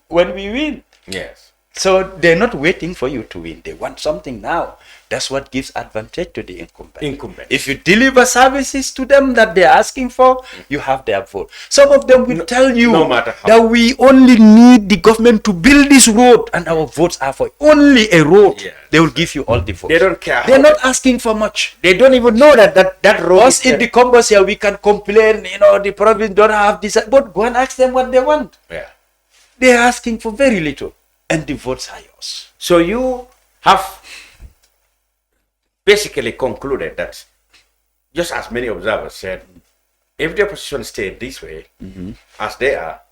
when we win. Yes. So they're not waiting for you to win. They want something now. That's what gives advantage to the incumbent. If you deliver services to them that they're asking for, you have their vote. Some of them will tell you that we only need the government to build this road and our votes are for only a road. Yeah. They will give you all the votes. They don't care. They're not asking for much. They don't even know that road. Us in the Congress here, we can complain, the province don't have this. But go and ask them what they want. Yeah. They're asking for very little. And the votes are yours. So you have basically concluded that, just as many observers said, if the opposition stayed this way, as they are,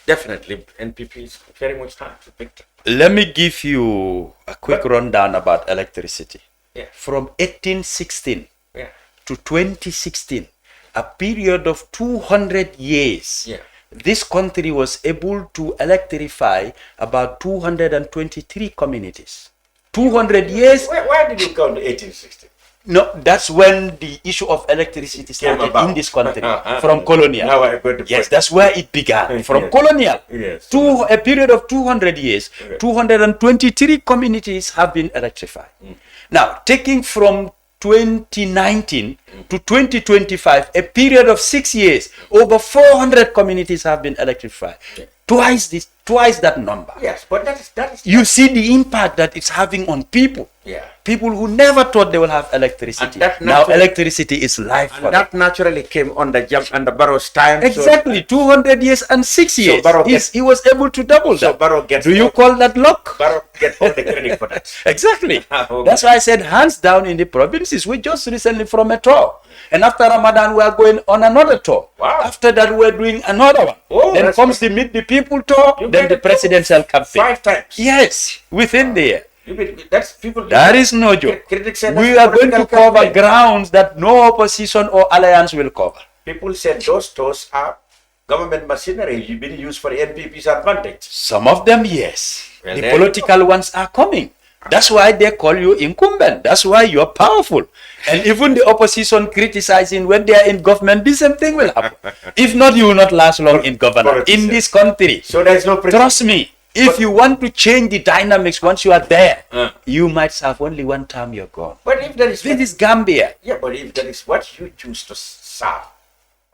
definitely NPP is very much time to pick. Let me give you a quick rundown about electricity. Yeah. From 1816 to 2016, a period of 200 years. Yeah. This country was able to electrify about 223 communities. 200 years. Why did you count 1860? No, that's when the issue of electricity started in this country from colonial. Now I got the yes, point. that's where it began, from colonial. Yes. To a period of 200 years, 223 communities have been electrified. Now, taking from 2019 to 2025, a period of 6 years, over 400 communities have been electrified. Twice that number. Yes, but that is you see the impact that it's having on people. Yeah. People who never thought they will have electricity. Now electricity is life for them. That naturally came on the Barrow's time. Exactly, so 200 years and 6 years. So he was able to double so that. Barrow gets Do you call that luck? Barrow gets all the credit for that. Exactly. Okay. That's why I said hands down in the provinces. We just recently from a tour. And after Ramadan, we are going on another tour. Wow. After that, we're doing another one. Oh, then comes the Meet the People tour, then the presidential campaign. 5 times. Yes, within the year. That's people. That is no joke. We are going to cover grounds that no opposition or alliance will cover. People said those tours are government machinery being used for the NPP's advantage. Some of them, yes. Well, the political ones are coming. That's why they call you incumbent. That's why you're powerful. And even the opposition criticizing when they are in government, the same thing will happen. If not, you will not last long in government in this country. So there is no trust me. If you want to change the dynamics once you are there, you might serve only one term, you're gone. But if there is... This is Gambia. Yeah, but if that is what you choose to serve,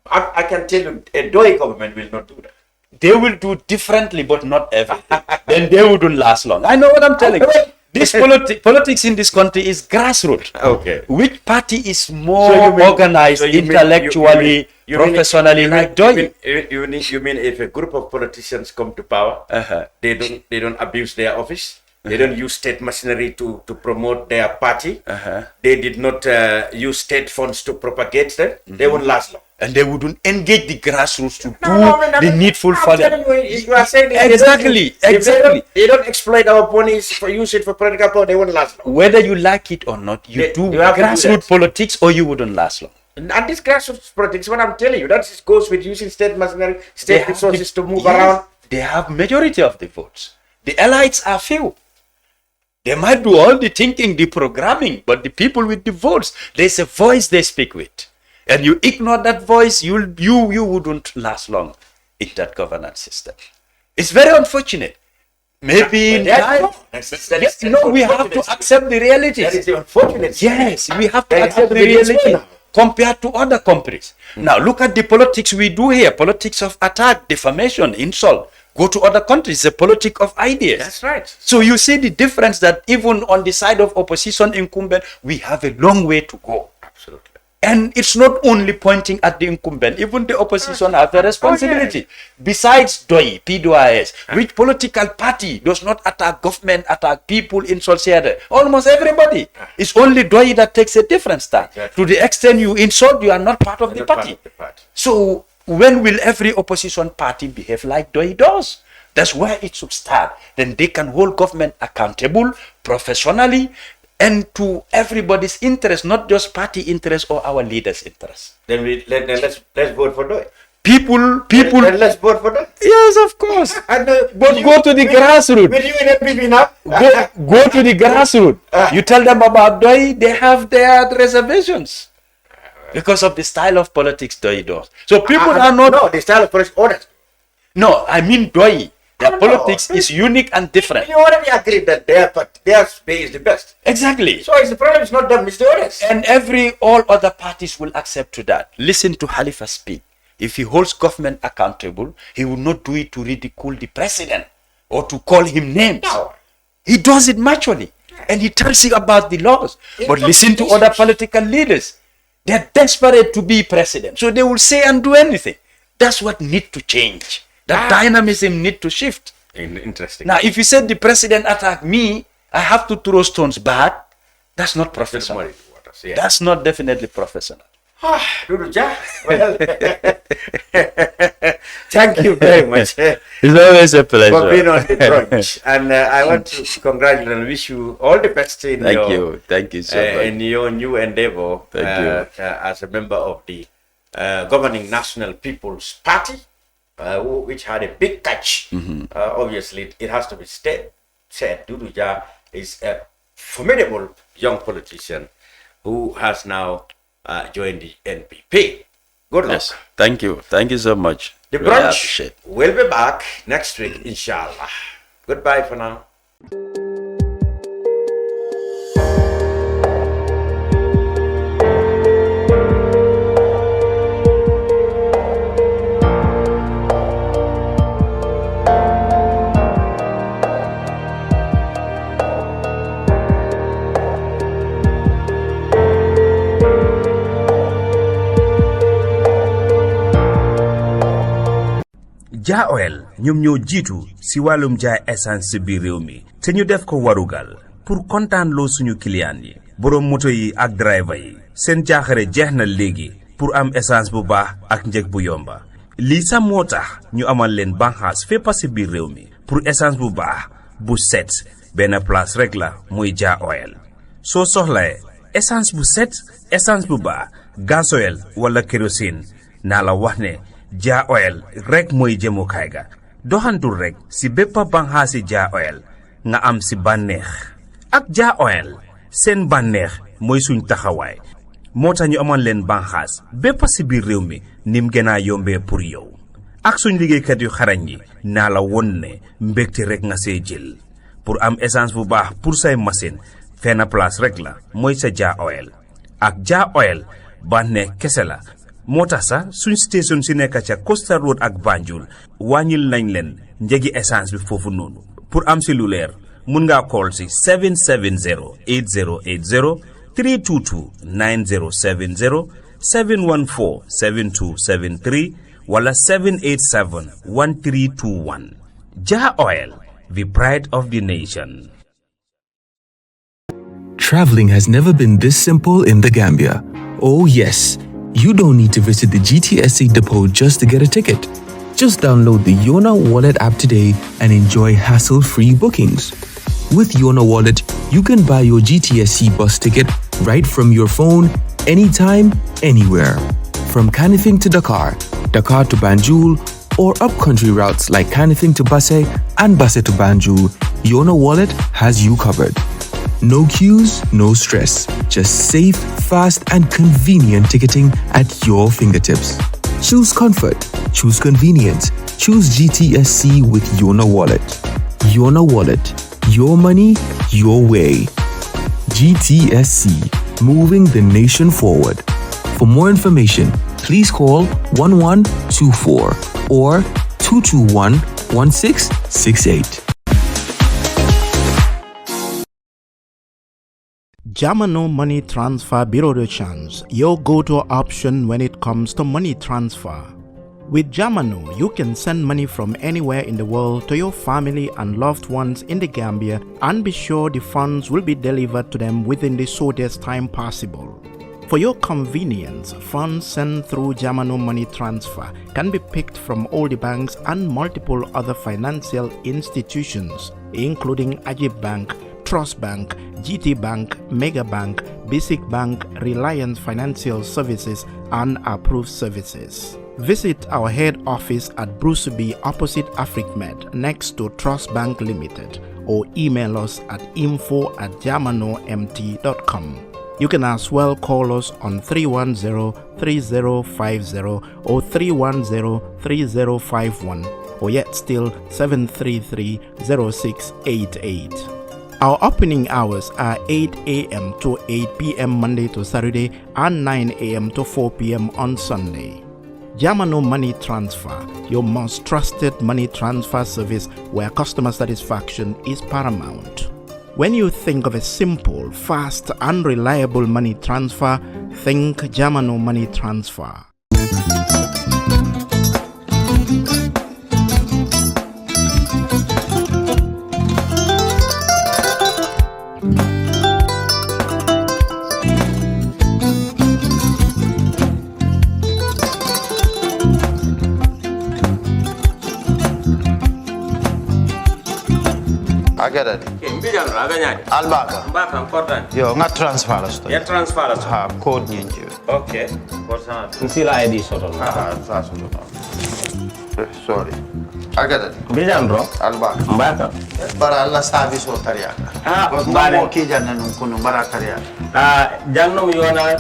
I can tell you, a DOI government will not do that. They will do differently, but not everything. Then they wouldn't last long. I know what I'm telling you. This politics in this country is grassroots. Okay. Which party is more organized intellectually, professionally, like Dodou? You mean if a group of politicians come to power, they don't abuse their office, they don't use state machinery to promote their party, they did not use state funds to propagate them, they won't last long. And they wouldn't engage the grassroots to the needful for them. You are saying Exactly. They don't exploit our monies for use it for political power, they won't last long. Whether you like it or not, you do grassroots politics or you wouldn't last long. And this grassroots politics, what I'm telling you, that goes with using state machinery, state resources to move around. They have majority of the votes. The elites are few. They might do all the thinking, the programming, but the people with the votes, there's a voice they speak with. And you ignore that voice, you wouldn't last long in that governance system. It's very unfortunate. Maybe in time. We have to accept the reality. That is the unfortunate. Yes, we have to accept the reality compared to other countries. Now look at the politics we do here. Politics of attack, defamation, insult. Go to other countries, the politics of ideas. That's right. So you see the difference that even on the side of opposition incumbent, we have a long way to go. Absolutely. And it's not only pointing at the incumbent, even the opposition have a responsibility. Besides DOI, PDOIS, which political party does not attack government, attack people, insult each other? Almost everybody. It's only DOI that takes a different stand. Exactly. To the extent you insult, you are not part of the party. So when will every opposition party behave like DOI does? That's where it should start. Then they can hold government accountable professionally and to everybody's interest, not just party interest or our leaders' interest. Then let's vote for DOI. People. Then let's vote for DOI. Yes, of course. But go to the grassroots. With you in NPP now. Go to the grassroots. You tell them about DOI, they have their reservations because of the style of politics DOI does. So people are not. No, the style of politics honest. No, I mean DOI. Their politics is unique and different. You already agreed that their way is the best. Exactly. So it's the problem is not them, it's the others. And all other parties will accept to that. Listen to Khalifa speak. If he holds government accountable, he will not do it to ridicule the president or to call him names. No. He does it naturally. And he tells you about the laws. But listen to other political leaders. They're desperate to be president. So they will say and do anything. That's what needs to change. That dynamism need to shift. Interesting. Now, if you said the president attacked me, I have to throw stones back. That's not professional. That's not definitely professional. Dodou Jah, well, thank you very much. It's always a pleasure. For being on the brunch. And I want to congratulate and wish you all the best in Thank you so much. In your new endeavor as a member of the governing National People's Party. Which had a big catch. Obviously, it has to be said, Dodou Jah is a formidable young politician who has now joined the NPP. Good luck. Yes. Thank you. Thank you so much. The brunch will be back next week, inshallah. Goodbye for now. Jah Oil ñoom ñoo jiitu si wàllum jaay essence si biir réew mi te ñu def ko warugal pour kontaan loo suñu client yi borom moto yi ak driver yi seen jaaxare jeex na léegi pour am essence bu baax ak njëg bu yomba lii sax moo tax ñu amal leen banxaas fépp si biir réew mi pour essence bu baax bu set benn place rek la muy Jah Oil soo soxlae essence bu set essence bu baax gasoil wala kérosine naa la wax ne Jah Oil rek mooy jëmukaay ga doxantul rek si bépp banxaasi Jah Oil nga am si bànneex ak Jah Oil seen bànneex mooy suñ taxawaay moo tax ñu amoon leen banxaas bépp si biir réew mi nim gën a yombee pour yow ak suñ liggéeykat yu xarañ yi naa la won ne mbégte rek nga see jël pour am essence bu baax pour say machine fenn place rek la mooy sa Jah Oil ak Jah Oil bànneex kese la moo tax sax suñ station si nekk ca Costa Road ak Banjul wàññil nañ leen njëgi essence bi foofu noonu pour am si lu leer mun nga call si 770-8080, 322-9070, 714-7273, wala 787-1321. Jah Oil, the pride of the nation. Traveling has never been this simple in the Gambia. Oh yes, you don't need to visit the GTSC depot just to get a ticket. Just download the Yona Wallet app today and enjoy hassle-free bookings. With Yona Wallet, you can buy your GTSC bus ticket right from your phone, anytime, anywhere. From Kanifing to Dakar, Dakar to Banjul, or upcountry routes like Kanifing to Basse and Basse to Banjul, Yona Wallet has you covered. No queues, no stress. Just safe, fast, and convenient ticketing at your fingertips. Choose comfort. Choose convenience. Choose GTSC with Yona Wallet. Yona Wallet. Your money, your way. GTSC. Moving the nation forward. For more information, please call 1124 or 221-1668. Jamano Money Transfer Bureau de Change, your go-to option when it comes to money transfer. With Jamano, you can send money from anywhere in the world to your family and loved ones in the Gambia and be sure the funds will be delivered to them within the shortest time possible. For your convenience, funds sent through Jamano Money Transfer can be picked from all the banks and multiple other financial institutions, including Ajib Bank, Trust Bank, GT Bank, Mega Bank, Basic Bank, Reliance Financial Services, and Approved Services. Visit our head office at Bruceby opposite AfricMed next to Trust Bank Limited or email us at info@jamanomt.com. You can as well call us on 310-3050 or 310-3051 or yet still 733-0688. Our opening hours are 8 a.m. to 8 p.m. Monday to Saturday and 9 a.m. to 4 p.m. on Sunday. Jamano Money Transfer, your most trusted money transfer service where customer satisfaction is paramount. When you think of a simple, fast, and reliable money transfer, think Jamano Money Transfer. Agada. Mbijan aganyadi. Albaka. Mbaka important. Yo, nga transfer la sto. Ya transfer la Ha, code nyenje. Okay. What's Nsila ID soto. Ah, that's what. Sorry. Agada. Mbijan bro. Albaka. Mbaka. Bara alla service o tariaka. Mbale. Mo ki janna nun kunu bara tariaka. Jannom yona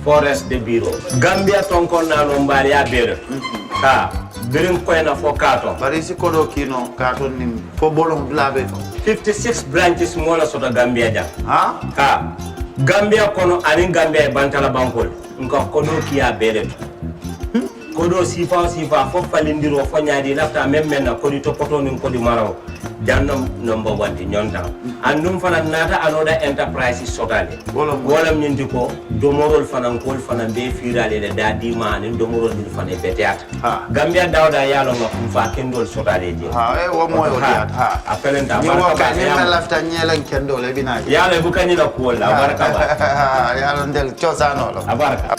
forest de bureau. Gambia tonkon na no mbali ya bere. Birin koyna fo kato. Bari si kodo kino kato ni fo bolong blabe to. 56 branches mola soto Gambia jam. Ha? Gambia kono anin Gambia bantala bankol. Nka kodo kiya bere to. Kodo sifa fo falindiro fo nyaadi lafta memmen na kodi topoto nin kodi maraw. Jannom number 1 di nyonta. Andum fana nata anoda enterprise sotale. Wolam nyindi ko domorol fana kol fana be firale le dadi man domorol dil fana beteat. Gambia dawda yalo ngam fa kendol sotale je. Wo mo yo diat ha. Apelenta baraka ba. Ni ma lafta nyelen kendol e bina. Yalo bu kanila ko la baraka ba. Yalo ndel chosano lo. Baraka.